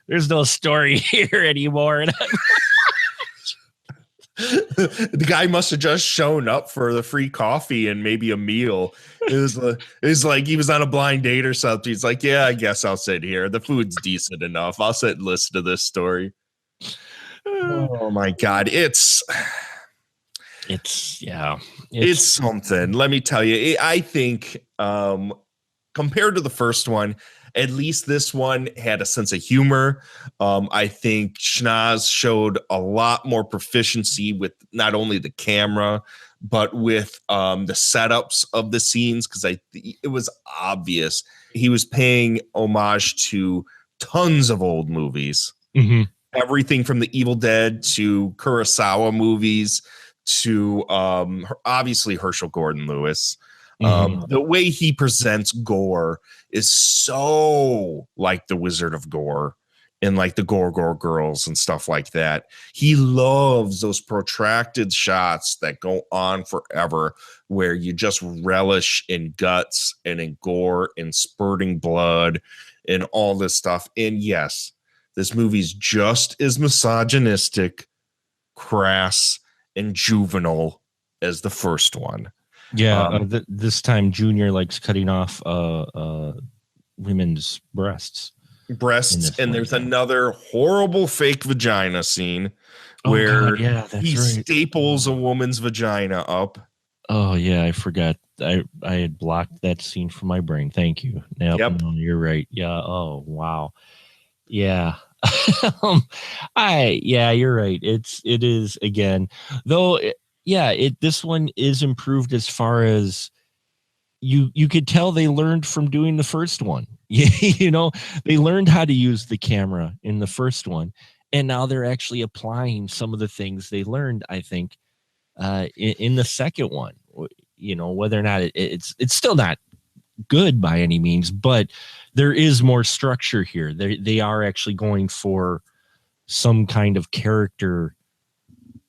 there's no story here anymore. And I'm the guy must have just shown up for the free coffee and maybe a meal. It was like he was on a blind date or something. He's like, yeah, I guess I'll sit here. The food's decent enough. I'll sit and listen to this story. Oh my God. It's something. Let me tell you, I think compared to the first one, at least this one had a sense of humor. I think Schnaas showed a lot more proficiency with not only the camera, but with the setups of the scenes, because it was obvious he was paying homage to tons of old movies. Mm-hmm. Everything from the Evil Dead to Kurosawa movies to obviously Herschel Gordon Lewis. The way he presents gore is so like the Wizard of Gore and like the Gore Girls and stuff like that. He loves those protracted shots that go on forever where you just relish in guts and in gore and spurting blood and all this stuff. And yes, this movie's just as misogynistic, crass, and juvenile as the first one. Yeah, this time Junior likes cutting off women's breasts. And there's another horrible fake vagina scene where he staples a woman's vagina up. Oh yeah, I forgot. I had blocked that scene from my brain. Thank you. Yep. No, you're right. Yeah. Oh wow. Yeah. You're right. It is again, though. This one is improved as far as you could tell they learned from doing the first one. They learned how to use the camera in the first one, and now they're actually applying some of the things they learned, I think, in the second one. Whether or not it's still not good by any means, but there is more structure here. They are actually going for some kind of character,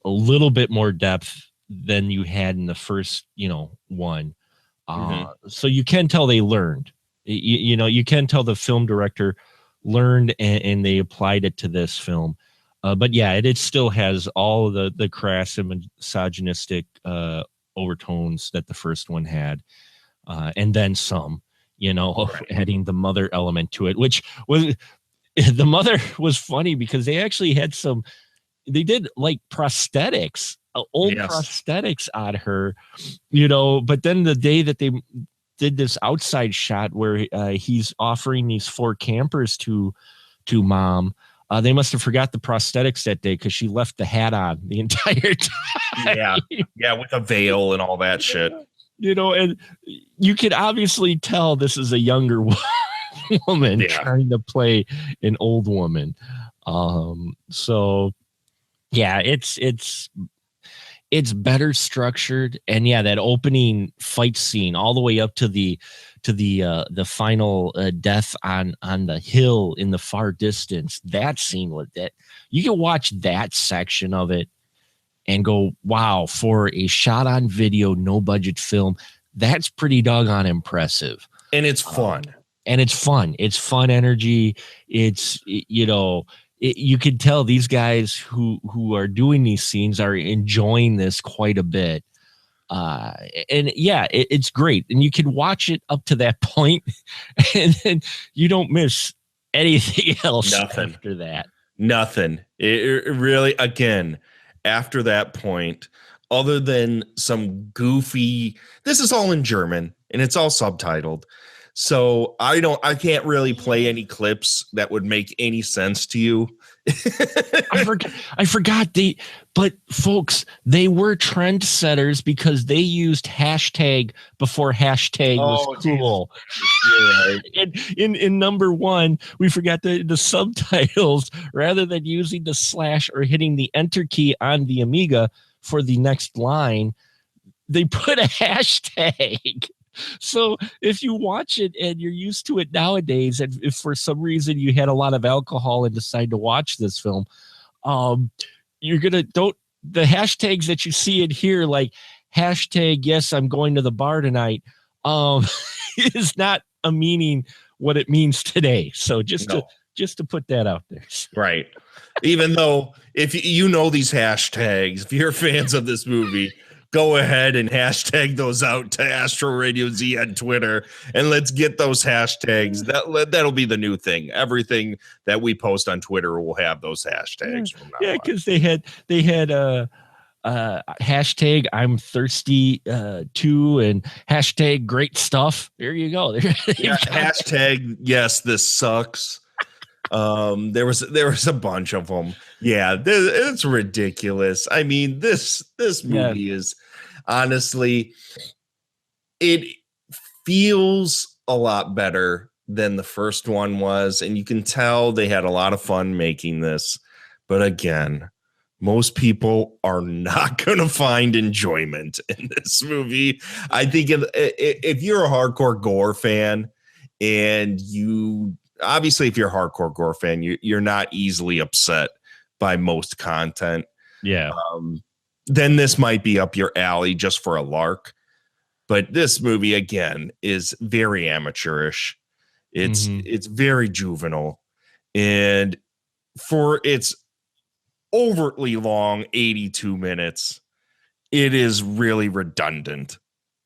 a little bit more depth than you had in the first, one. So you can tell they learned. You can tell the film director learned and they applied it to this film. But yeah, it still has all of the crass and misogynistic overtones that the first one had, and then some. Adding the mother element to it, which was the mother was funny because they actually had they did like prosthetics, old prosthetics on her, but then the day that they did this outside shot where he's offering these 4 campers to mom, they must have forgot the prosthetics that day because she left the hat on the entire time. Yeah, with a veil and all that shit. And you can obviously tell this is a younger woman trying to play an old woman. So yeah, it's better structured, and that opening fight scene all the way up to the final death on the hill in the far distance. That scene with that, you can watch that section of it and go, wow, for a shot on video, no budget film, that's pretty doggone impressive. And it's fun. It's fun energy. It's, you can tell these guys who are doing these scenes are enjoying this quite a bit. It's great. And you can watch it up to that point and then you don't miss anything else after that. Nothing. It really, again, after that point, other than some goofy, this is all in German and it's all subtitled. So I can't really play any clips that would make any sense to you. I forgot but folks, they were trendsetters because they used hashtag before hashtag was cool. In number 1, we forgot the subtitles. Rather than using the slash or hitting the enter key on the Amiga for the next line, they put a hashtag. So if you watch it and you're used to it nowadays, and if for some reason you had a lot of alcohol and decide to watch this film, you're gonna the hashtags that you see in here, like hashtag yes, I'm going to the bar tonight, is not a meaning what it means today. So just to put that out there. Right. Even though if you know these hashtags, if you're fans of this movie, go ahead and hashtag those out to Astro Radio Z on Twitter, and let's get those hashtags. That'll be the new thing. Everything that we post on Twitter will have those hashtags. Yeah, because they had hashtag I'm thirsty too, and hashtag great stuff. There you go. Hashtag yes, this sucks. There was a bunch of them. Yeah, it's ridiculous. I mean, this movie is honestly, it feels a lot better than the first one was, and you can tell they had a lot of fun making this. But again, most people are not going to find enjoyment in this movie. I think if you're a hardcore gore fan, and obviously, if you're a hardcore gore fan, you're not easily upset by most content. Yeah. Then this might be up your alley just for a lark. But this movie, again, is very amateurish. It's very juvenile. And for its overtly long 82 minutes, it is really redundant.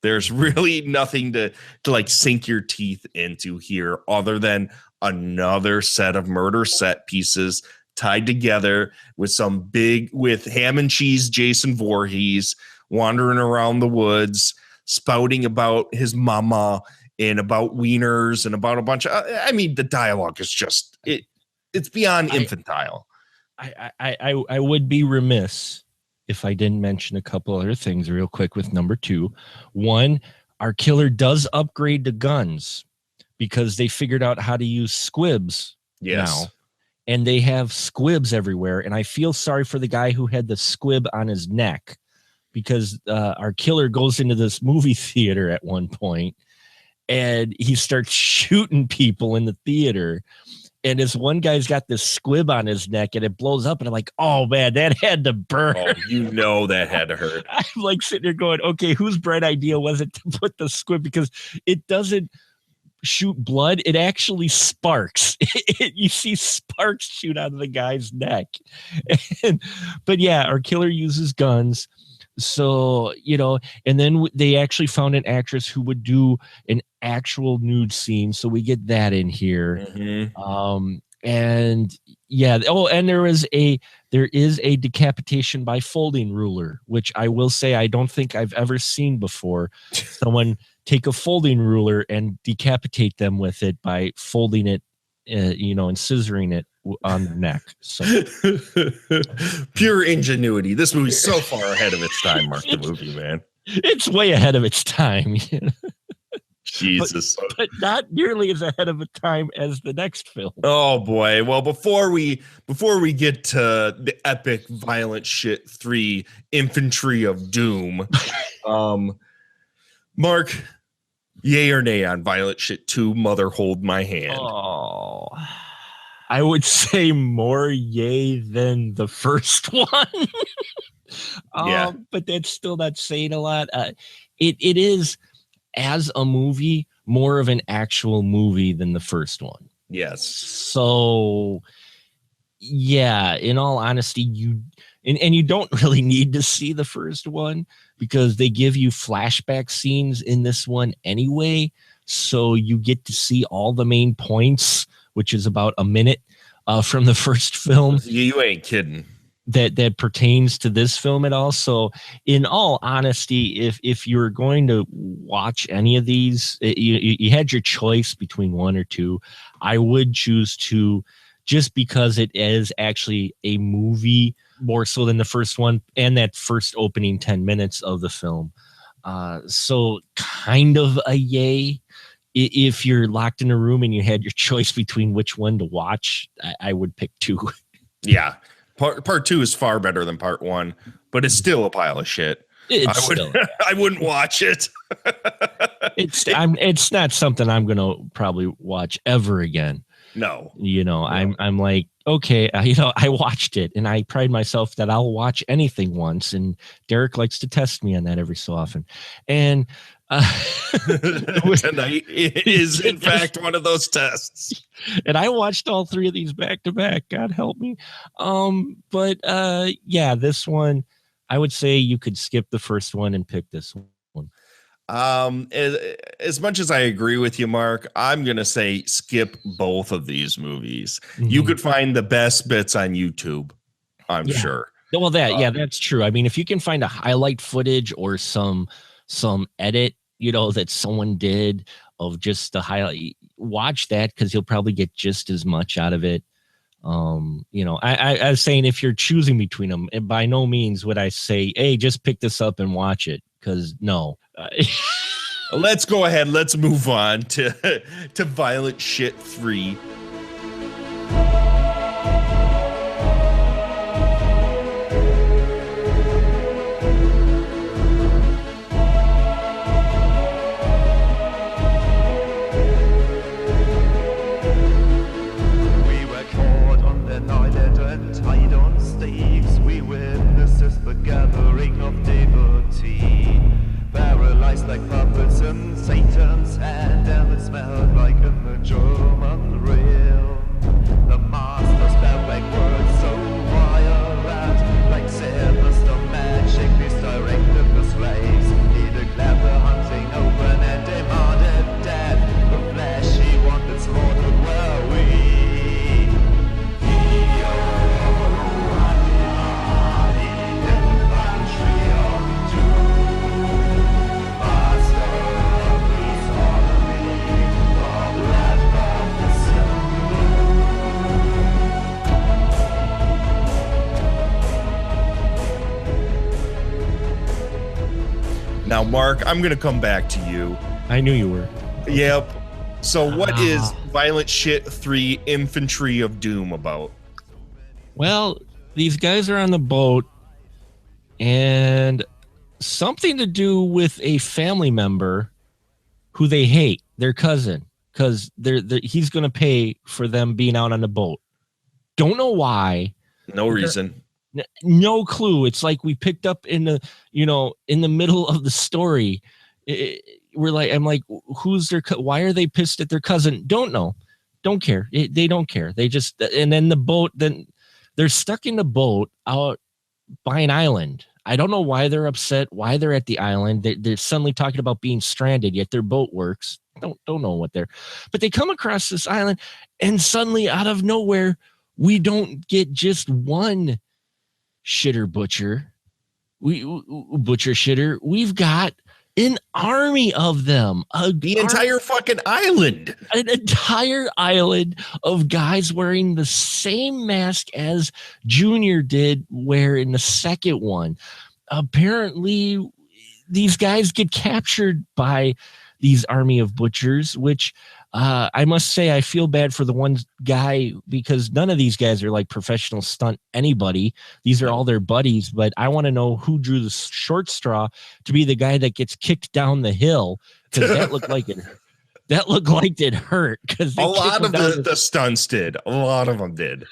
There's really nothing to like sink your teeth into here other than another set of murder set pieces tied together with with ham and cheese Jason Voorhees wandering around the woods, spouting about his mama and about wieners and about a bunch of, the dialogue is just, it's beyond infantile. I would be remiss if I didn't mention a couple other things real quick with number 2. One, our killer does upgrade the guns because they figured out how to use squibs now. And they have squibs everywhere. And I feel sorry for the guy who had the squib on his neck, because our killer goes into this movie theater at one point and he starts shooting people in the theater. And this one guy's got this squib on his neck and it blows up. And I'm like, oh, man, that had to burn. Oh, that had to hurt. I'm like sitting there going, okay, whose bright idea was it to put the squib? Because it doesn't shoot blood. It actually sparks. You see sparks shoot out of the guy's neck. But yeah, our killer uses guns. So, and then they actually found an actress who would do an actual nude scene. So we get that in here. Mm-hmm. And yeah. Oh, and there is a decapitation by folding ruler, which I will say, I don't think I've ever seen before. Someone take a folding ruler and decapitate them with it by folding it, and scissoring it on the neck. So pure ingenuity. This movie's so far ahead of its time, Mark, the movie, man. It's way ahead of its time. Jesus. But not nearly as ahead of a time as the next film. Oh boy. Well, before we get to the epic violent shit 3, Infantry of Doom, Mark, yay or nay on violent shit 2, Mother Hold My Hand? Oh, I would say more yay than the first one. Yeah. But that's still not saying a lot. It is, as a movie, more of an actual movie than the first one. Yes. So, yeah, in all honesty, you don't really need to see the first one because they give you flashback scenes in this one anyway. So you get to see all the main points, which is about a minute from the first film. You ain't kidding. That pertains to this film at all. So in all honesty, if you're going to watch any of these, you had your choice between 1 or 2. I would choose 2 just because it is actually a movie more so than the first one and that first opening 10 minutes of the film. So kind of a yay. If you're locked in a room and you had your choice between which one to watch, I would pick 2. Yeah. Part 2 is far better than part 1, but it's still a pile of shit. I wouldn't watch it. It's not something I'm going to probably watch ever again. No. I'm like, okay, I watched it and I pride myself that I'll watch anything once. And Derrick likes to test me on that every so often. And tonight is in fact one of those tests. And I watched all 3 of these back to back. God help me. But yeah, this one, I would say you could skip the first one and pick this one. As much as I agree with you, Mark, I'm gonna say skip both of these movies. Mm-hmm. You could find the best bits on YouTube, I'm sure. Well, that's true. I mean, if you can find a highlight footage or some edit, that someone did of just the highlight, watch that because you'll probably get just as much out of it. I was saying if you're choosing between them, and by no means would I say, hey, just pick this up and watch it, because no. Let's go ahead. Let's move on to Violent Shit 3. Gathering of devotee, paralyzed like puppets in Satan's hand, and it smelled like a German rib. Mark, I'm going to come back to you. I knew you were. Yep. So what is Violent Shit 3 Infantry of Doom about? Well, these guys are on the boat, and something to do with a family member who they hate, their cousin, because he's going to pay for them being out on the boat. Don't know why. No reason. No clue. It's like we picked up in the middle of the story. I'm like, who's their? Why are they pissed at their cousin? Don't know. Don't care. They don't care. They just, and then the boat. Then they're stuck in the boat out by an island. I don't know why they're upset. Why they're at the island. They're suddenly talking about being stranded. Yet their boat works. Don't know what they're. But they come across this island, and suddenly out of nowhere, we don't get just one shitter butcher. Butcher shitter. We've got an army of them. The entire fucking island. An entire island of guys wearing the same mask as Junior did wear in the second one. Apparently, these guys get captured by these army of butchers, which I must say I feel bad for the one guy because none of these guys are like professional stunt anybody. These are all their buddies, but I want to know who drew the short straw to be the guy that gets kicked down the hill, because that looked like it. That looked like it hurt because a lot of the stunts did. A lot of them did.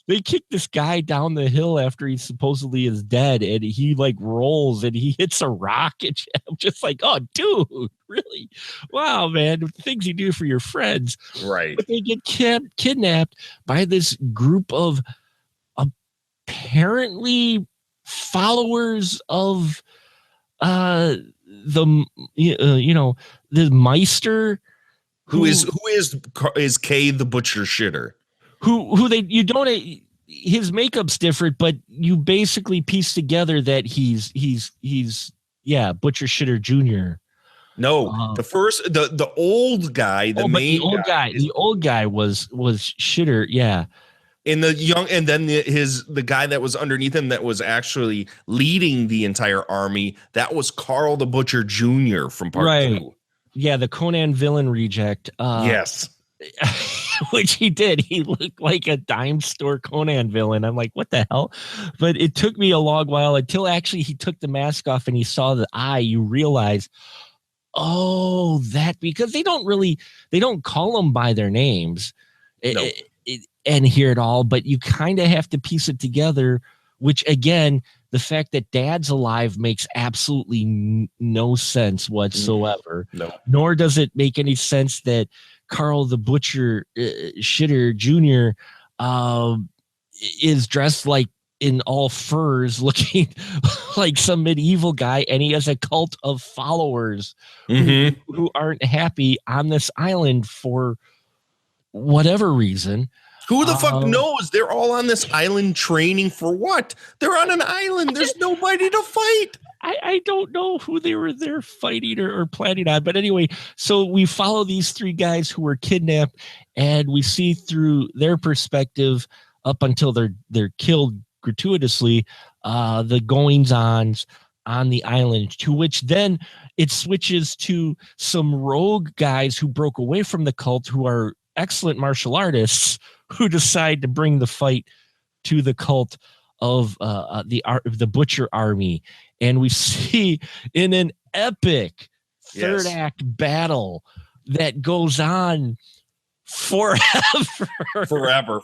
They kicked this guy down the hill after he supposedly is dead, and he like rolls and he hits a rock, and I'm just like, oh, dude, really? Wow, man, the things you do for your friends. Right. But they get kidnapped by this group of apparently followers of the Meister, who is Kay the Butcher Shitter. His makeup's different, but you basically piece together that he's Butcher Shitter Jr. No, the old guy, the old guy was Shitter, yeah. In the young, and then the guy that was underneath him that was actually leading the entire army, that was Carl the Butcher Jr. from part 2. Yeah, the Conan villain reject. Yes. Which he did. He looked like a dime store Conan villain. I'm like, what the hell? But it took me a long while until actually he took the mask off and he saw the eye. You realize, because they don't call them by their names and hear it all, but you kind of have to piece it together, which again, the fact that Dad's alive makes absolutely no sense whatsoever. No. Nor does it make any sense that Carl the Butcher Shitter Jr. Is dressed like in all furs, looking like some medieval guy, and he has a cult of followers who aren't happy on this island for whatever reason. Who the fuck knows? They're all on this island training for what? They're on an island. There's nobody to fight. I don't know who they were there fighting or planning on. But anyway, so we follow these 3 guys who were kidnapped, and we see through their perspective up until they're killed gratuitously, the goings-ons on the island, to which then it switches to some rogue guys who broke away from the cult, who are excellent martial artists, who decide to bring the fight to the cult of the Butcher Army. And we see in an epic third act battle that goes on forever.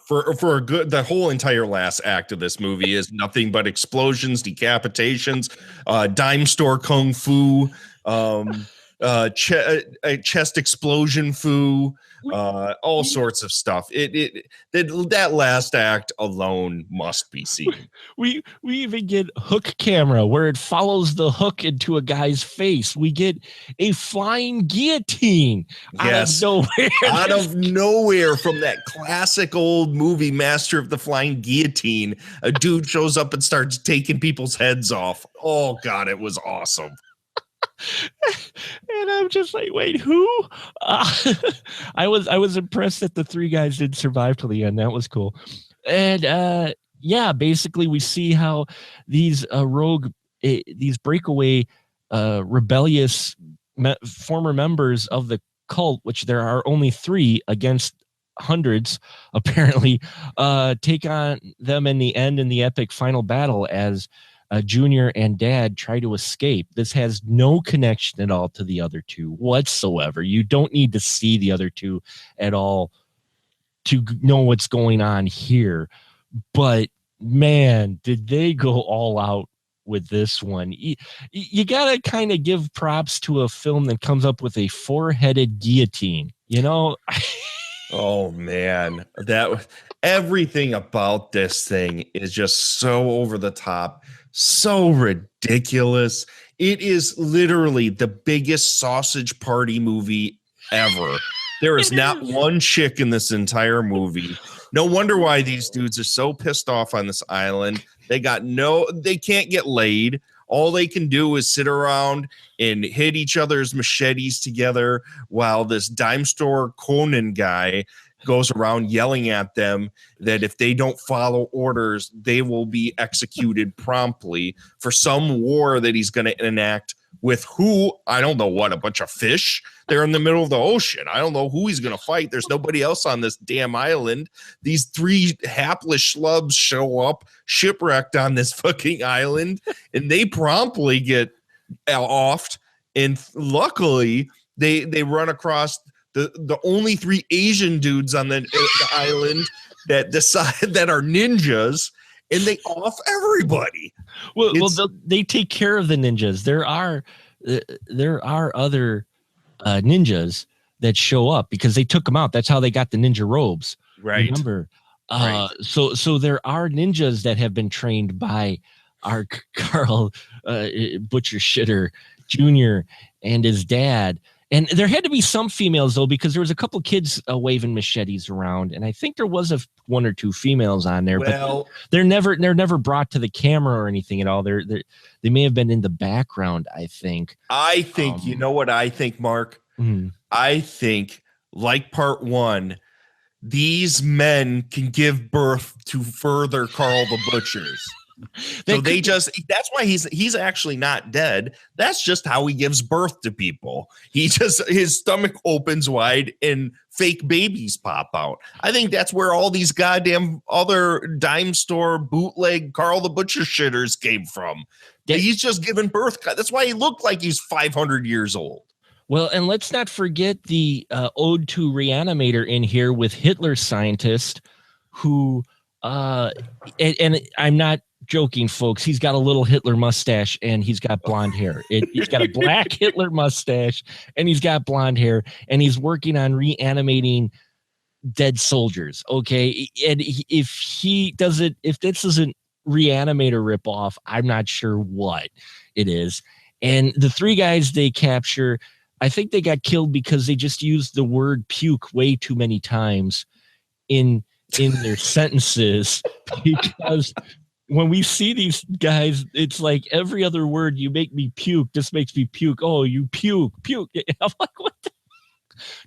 For a good, the whole entire last act of this movie is nothing but explosions, decapitations, dime store kung fu, chest explosion foo, all sorts of stuff. That last act alone must be seen. We even get hook camera where it follows the hook into a guy's face. We get a flying guillotine out of nowhere from that classic old movie Master of the Flying Guillotine. A dude shows up and starts taking people's heads off. Oh God, it was awesome. And I'm just like, wait, who? I was impressed that the 3 guys did survive till the end. That was cool. And basically we see how these these breakaway rebellious former members of the cult, which there are only 3 against hundreds, apparently, take on them in the end in the epic final battle as Junior and Dad try to escape. This has no connection at all to the other 2 whatsoever. You don't need to see the other 2 at all to know what's going on here. But man, did they go all out with this one. You got to kind of give props to a film that comes up with a 4-headed guillotine, you know? Oh man, everything about this thing is just so over the top, so ridiculous. It is literally the biggest sausage party movie ever. There is not one chick in this entire movie. No wonder why these dudes are so pissed off on this island. They can't get laid. All they can do is sit around and hit each other's machetes together while this dime store Conan guy goes around yelling at them that if they don't follow orders, they will be executed promptly for some war that he's going to enact with I don't know what, a bunch of fish. They're in the middle of the ocean. I don't know who he's going to fight. There's nobody else on this damn island. These 3 hapless schlubs show up shipwrecked on this fucking island, and they promptly get offed. And luckily, they run across the only 3 Asian dudes on the island that decide that are ninjas, and they off everybody. Well, they take care of the ninjas. There are other ninjas that show up because they took them out. That's how they got the ninja robes. Right. Remember? Right. So there are ninjas that have been trained by our Carl Butcher Shitter Jr. and his dad. And there had to be some females, though, because there was a couple kids waving machetes around, and I think there was 1 or 2 females on there. Well, but they're never brought to the camera or anything at all. They may have been in the background. I think. You know what I think, Mark? Mm-hmm. I think, like part 1, these men can give birth to further Carl the Butchers. So that's why he's actually not dead. That's just how he gives birth to people. His stomach opens wide and fake babies pop out. I think that's where all these goddamn other dime store bootleg Carl the Butcher shitters came from. He's just giving birth. That's why he looked like he's 500 years old. Well, and let's not forget the ode to Reanimator in here with Hitler scientist who, and I'm not joking, folks. He's got a little Hitler mustache and he's got blonde hair. He's got a black Hitler mustache and he's got blonde hair, and he's working on reanimating dead soldiers. Okay. And if this isn't Reanimator ripoff, I'm not sure what it is. And the 3 guys they capture, I think they got killed because they just used the word puke way too many times in their sentences, because when we see these guys, it's like every other word, you make me puke. This makes me puke. Oh, you puke. I'm like, what the?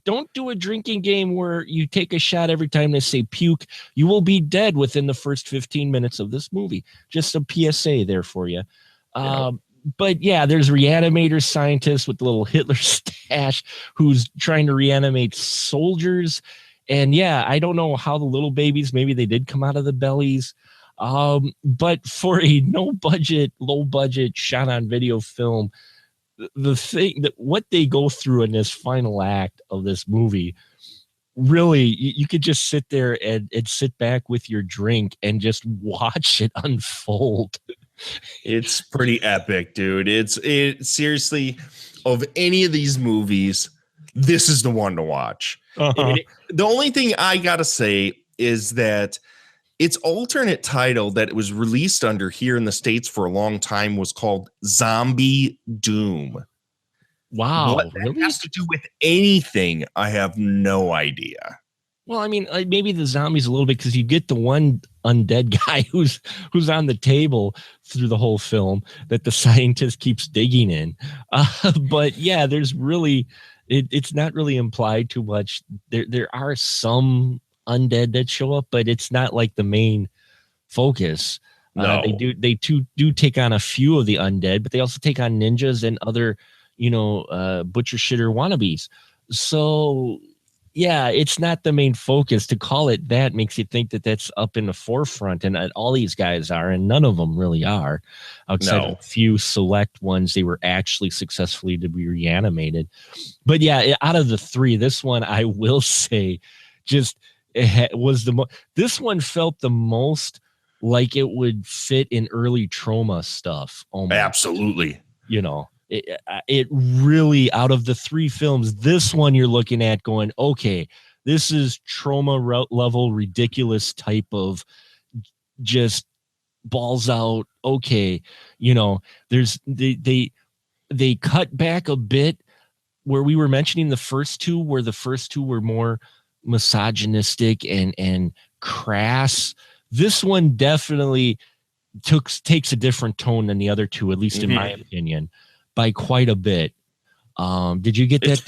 Don't do a drinking game where you take a shot every time they say puke. You will be dead within the first 15 minutes of this movie. Just a PSA there for you. Yeah. But yeah, there's Reanimator scientist with the little Hitler stash who's trying to reanimate soldiers. And yeah, I don't know how the little babies, maybe they did come out of the bellies. But for a low budget shot on video film, the thing that what they go through in this final act of this movie, really, you could just sit there and sit back with your drink and just watch it unfold. It's pretty epic, dude. It seriously, of any of these movies, this is the one to watch. Uh-huh. The only thing I gotta say is that its alternate title that it was released under here in the States for a long time was called Zombie Doom. Wow. What that has to do with anything, I have no idea. Well, I mean, maybe the zombies a little bit, because you get the one undead guy who's on the table through the whole film that the scientist keeps digging in. But yeah, there's really, it's not really implied too much. There are some undead that show up, but it's not like the main focus. No. They do take on a few of the undead, but they also take on ninjas and other, butcher shitter wannabes. So yeah, it's not the main focus. To call it that makes you think that that's up in the forefront, and all these guys are, and none of them really are, outside of a few select ones. They were actually successfully to be reanimated. But yeah, out of the three, this one, I will say, just was this one felt the most like it would fit in early trauma stuff. Almost. Absolutely. It really, out of the three films, this one you're looking at going, okay, this is trauma level ridiculous type of just balls out. Okay, there's they cut back a bit where we were mentioning the first two, where the first two were more misogynistic and crass. This one definitely takes a different tone than the other two, at least in my opinion, by quite a bit. Did you get that?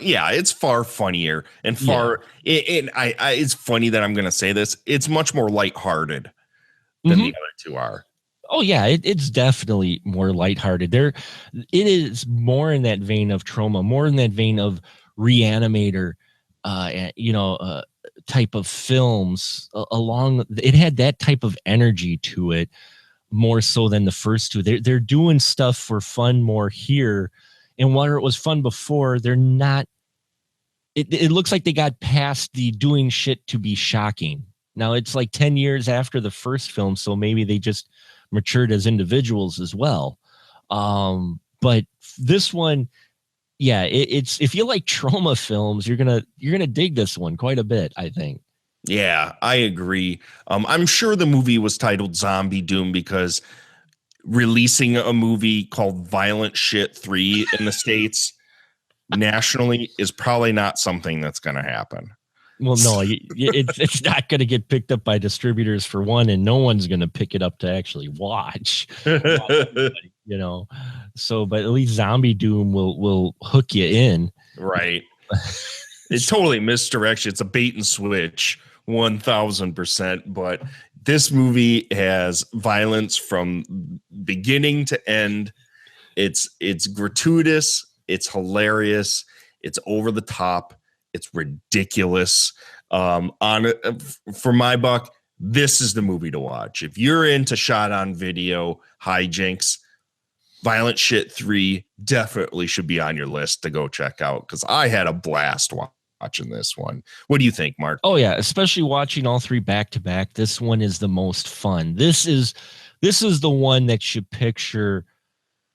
It's far funnier and far. It's funny that I'm going to say this. It's much more lighthearted than the other two are. Oh yeah, it's definitely more lighthearted. It is more in that vein of trauma, more in that vein of Reanimator, type of films. It had that type of energy to it more so than the first two. They're doing stuff for fun more here, and while it was fun before, they're not. It looks like they got past the doing shit to be shocking. Now it's like 10 years after the first film, so maybe they just matured as individuals as well. But this one, yeah, it's if you like trauma films, you're gonna dig this one quite a bit, I think. Yeah, I agree. I'm sure the movie was titled Zombie Doom because releasing a movie called Violent Shit 3 in the States nationally is probably not something that's going to happen. Well, no, it's not going to get picked up by distributors for one, and no one's going to pick it up to actually watch. So, but at least Zombie Doom will hook you in. Right. It's totally misdirection. It's a bait and switch, 1000%. But this movie has violence from beginning to end. It's gratuitous. It's hilarious. It's over the top. It's ridiculous. For my buck, this is the movie to watch. If you're into shot on video hijinks, Violent Shit 3 definitely should be on your list to go check out, because I had a blast watching this one. What do you think, Mark? Oh yeah, especially watching all three back to back. This one is the most fun. This is the one that you picture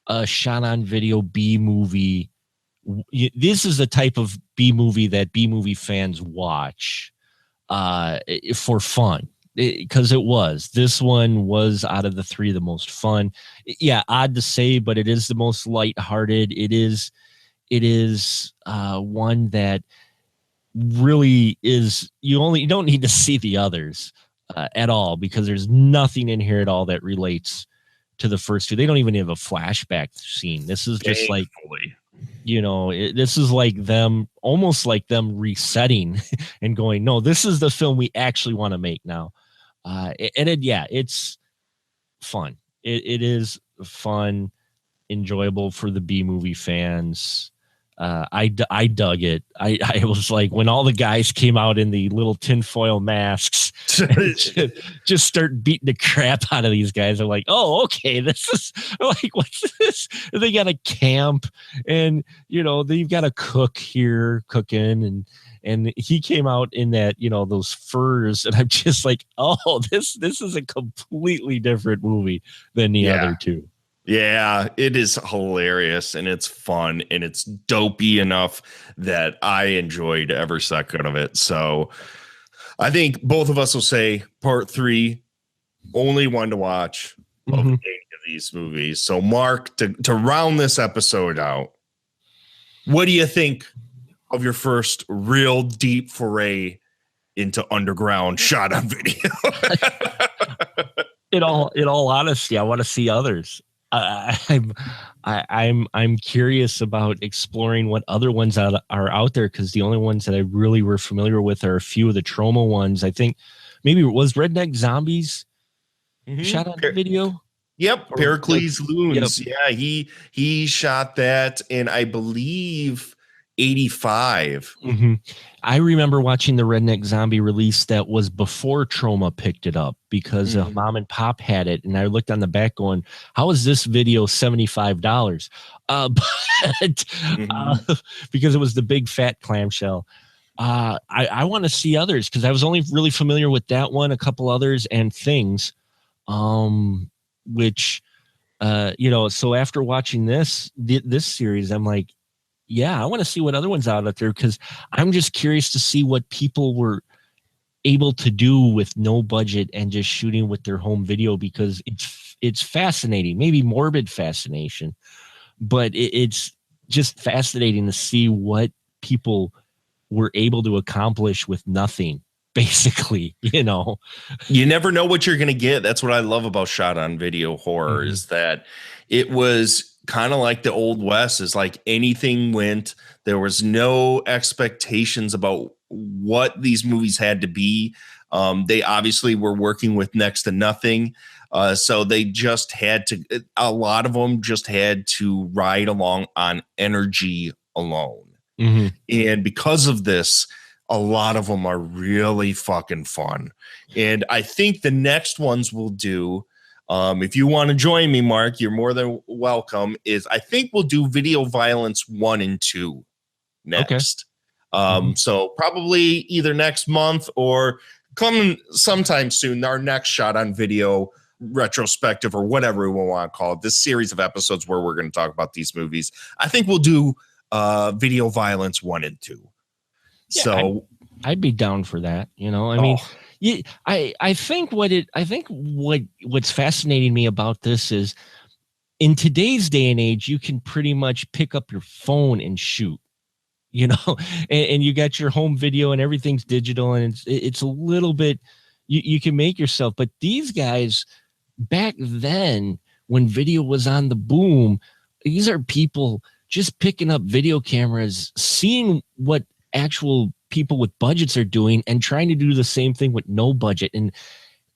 a shot on video B movie. This is the type of B movie that B movie fans watch for fun, because this one was out of the three the most fun. Yeah, odd to say, but it is the most lighthearted. It is one that really is, you don't need to see the others at all, because there's nothing in here at all that relates to the first two. They don't even have a flashback scene. This is just like, this is like them, almost like them resetting and going, no, this is the film we actually want to make now. It's fun. It is fun, enjoyable for the B movie fans. I dug it. I was like, when all the guys came out in the little tinfoil masks and just start beating the crap out of these guys. I'm like, oh, okay, this is like, what's this? They got a camp, and they've got a cook here cooking, and he came out in that, those furs, and I'm just like, oh, this is a completely different movie than the other two. Yeah, it is hilarious, and it's fun, and it's dopey enough that I enjoyed every second of it. So I think both of us will say part 3, only one to watch of any of these movies. So Mark, to round this episode out, what do you think of your first real deep foray into underground shot on video? In all honesty, I want to see others. I'm curious about exploring what other ones are out there, because the only ones that I really were familiar with are a few of the trauma ones. I think maybe was Redneck Zombies shot on video. Yep, Pericles Loons. Yep. Yeah, he shot that in, I believe, 85. I remember watching the Redneck Zombie release that was before Troma picked it up because Mom and Pop had it, and I looked on the back going, "How is this video $75?" Because it was the big fat clamshell. I want to see others because I was only really familiar with that one, a couple others, and Things. Which so after watching this series, I'm like, yeah, I want to see what other ones out there because I'm just curious to see what people were able to do with no budget and just shooting with their home video, because it's fascinating, maybe morbid fascination, but it's just fascinating to see what people were able to accomplish with nothing. Basically, you never know what you're going to get. That's what I love about shot on video horror is that it was kind of like the Old West. Is like anything went. There was no expectations about what these movies had to be. They obviously were working with next to nothing. So they just had to, a lot of them just had to ride along on energy alone. And because of this, a lot of them are really fucking fun. And I think the next ones we'll do, if you want to join me, Mark, you're more than welcome, is I think we'll do Video Violence 1 and 2 next. Okay. So probably either next month or come sometime soon, our next shot on video retrospective or whatever we want to call it, this series of episodes where we're going to talk about these movies. I think we'll do Video Violence 1 and 2. Yeah, so I'd be down for that. I mean, I think what's fascinating me about this is in today's day and age, you can pretty much pick up your phone and shoot, and you got your home video and everything's digital, and it's a little bit, you can make yourself. But these guys back then, when video was on the boom, these are people just picking up video cameras, seeing what actual people with budgets are doing and trying to do the same thing with no budget. And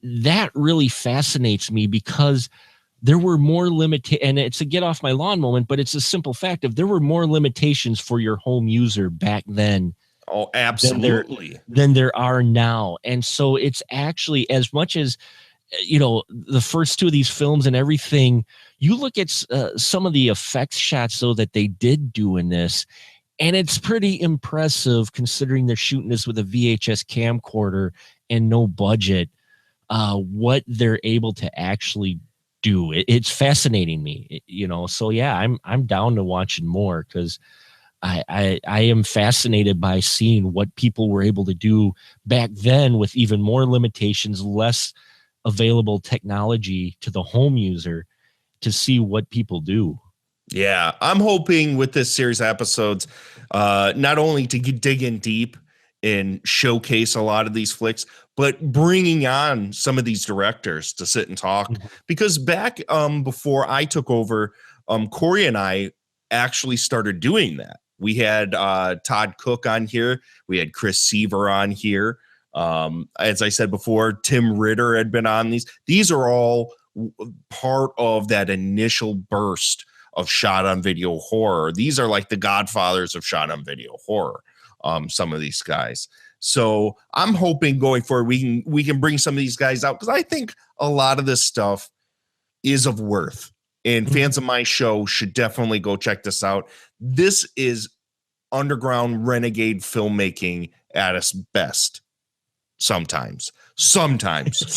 that really fascinates me because there were more and it's a get off my lawn moment, but it's a simple fact of there were more limitations for your home user back then. Oh, absolutely. Than there are now. And so it's actually, as much as, the first two of these films and everything, you look at some of the effects shots though that they did do in this, and it's pretty impressive considering they're shooting this with a VHS camcorder and no budget, what they're able to actually do. It's fascinating me, So yeah, I'm down to watching more because I am fascinated by seeing what people were able to do back then with even more limitations, less available technology to the home user to see what people do. Yeah, I'm hoping with this series of episodes, not only to dig in deep and showcase a lot of these flicks, but bringing on some of these directors to sit and talk. Because back before I took over, Corey and I actually started doing that. We had Todd Cook on here. We had Chris Seaver on here. As I said before, Tim Ritter had been on these. These are all part of that initial burst of shot on video horror. These are like the godfathers of shot on video horror. Some of these guys. So I'm hoping going forward we can bring some of these guys out because I think a lot of this stuff is of worth. And fans of my show should definitely go check this out. This is underground renegade filmmaking at its best. Sometimes.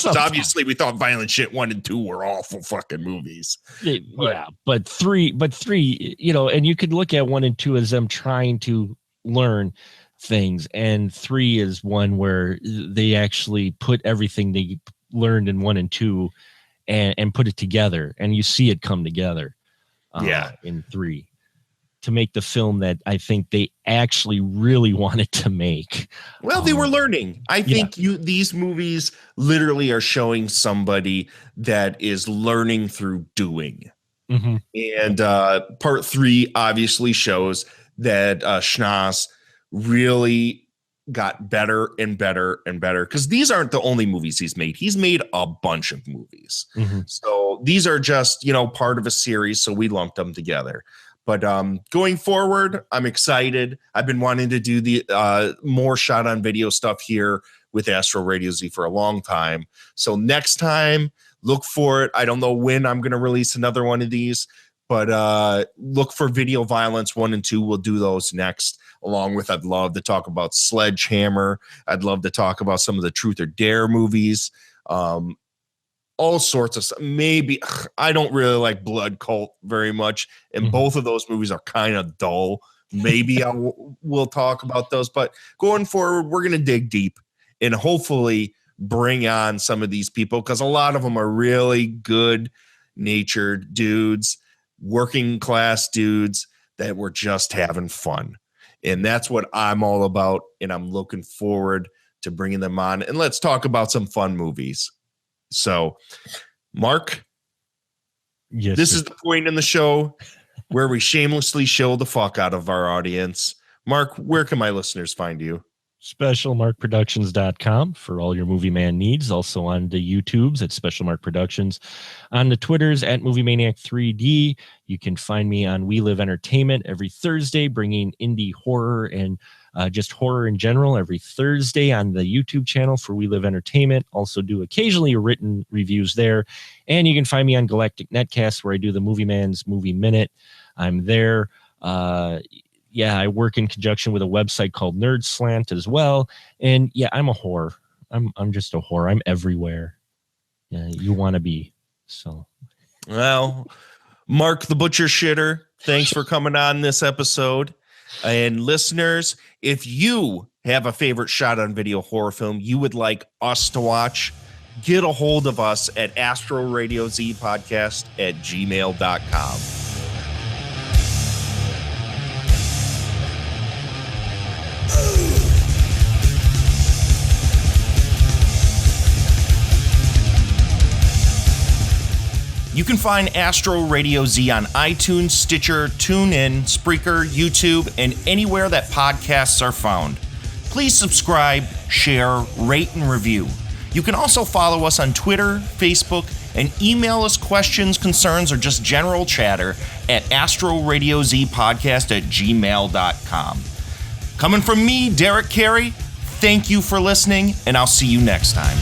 Obviously we thought Violent Shit 1 and 2 were awful fucking movies. But three, and you could look at 1 and 2 as them trying to learn things, and 3 is one where they actually put everything they learned in 1 and 2 and put it together, and you see it come together in 3 to make the film that I think they actually really wanted to make. Well, they were learning. I think these movies literally are showing somebody that is learning through doing. And part 3 obviously shows that Schnaas really got better and better and better, because these aren't the only movies he's made. He's made a bunch of movies. Mm-hmm. So these are just, part of a series. So we lumped them together. But going forward, I'm excited. I've been wanting to do the more shot on video stuff here with Astro Radio Z for a long time. So next time, look for it. I don't know when I'm going to release another one of these, but look for Video Violence 1 and 2. We'll do those next, along with I'd love to talk about Sledgehammer. I'd love to talk about some of the Truth or Dare movies. All sorts of stuff. Maybe I don't really like Blood Cult very much, and both of those movies are kind of dull. Maybe we'll talk about those, but going forward, we're going to dig deep and hopefully bring on some of these people, because a lot of them are really good natured dudes, working class dudes that were just having fun. And that's what I'm all about. And I'm looking forward to bringing them on, and let's talk about some fun movies. So, Mark, yes, this sir. is the point in the show where we shamelessly show the fuck out of our audience. Mark, where can my listeners find you? SpecialMarkProductions.com for all your Movie Man needs. Also on the YouTubes at Special Mark Productions. On the Twitters at Movie Maniac 3D. You can find me on We Live Entertainment every Thursday, bringing indie horror and just horror in general every Thursday on the YouTube channel for We Live Entertainment. Also do occasionally written reviews there. And you can find me on Galactic Netcast, where I do the Movie Man's Movie Minute. I'm there. I work in conjunction with a website called Nerd Slant as well. And yeah, I'm a whore. I'm just a whore. I'm everywhere. Yeah, you want to be. So, well, Mark the Butcher Shitter, thanks for coming on this episode. And listeners, if you have a favorite shot on video horror film you would like us to watch, get a hold of us at astroradiozpodcast@gmail.com. You can find Astro Radio Z on iTunes, Stitcher, TuneIn, Spreaker, YouTube, and anywhere that podcasts are found. Please subscribe, share, rate, and review. You can also follow us on Twitter, Facebook, and email us questions, concerns, or just general chatter at astroradiozpodcast@gmail.com. Coming from me, Derrick Carey, thank you for listening, and I'll see you next time.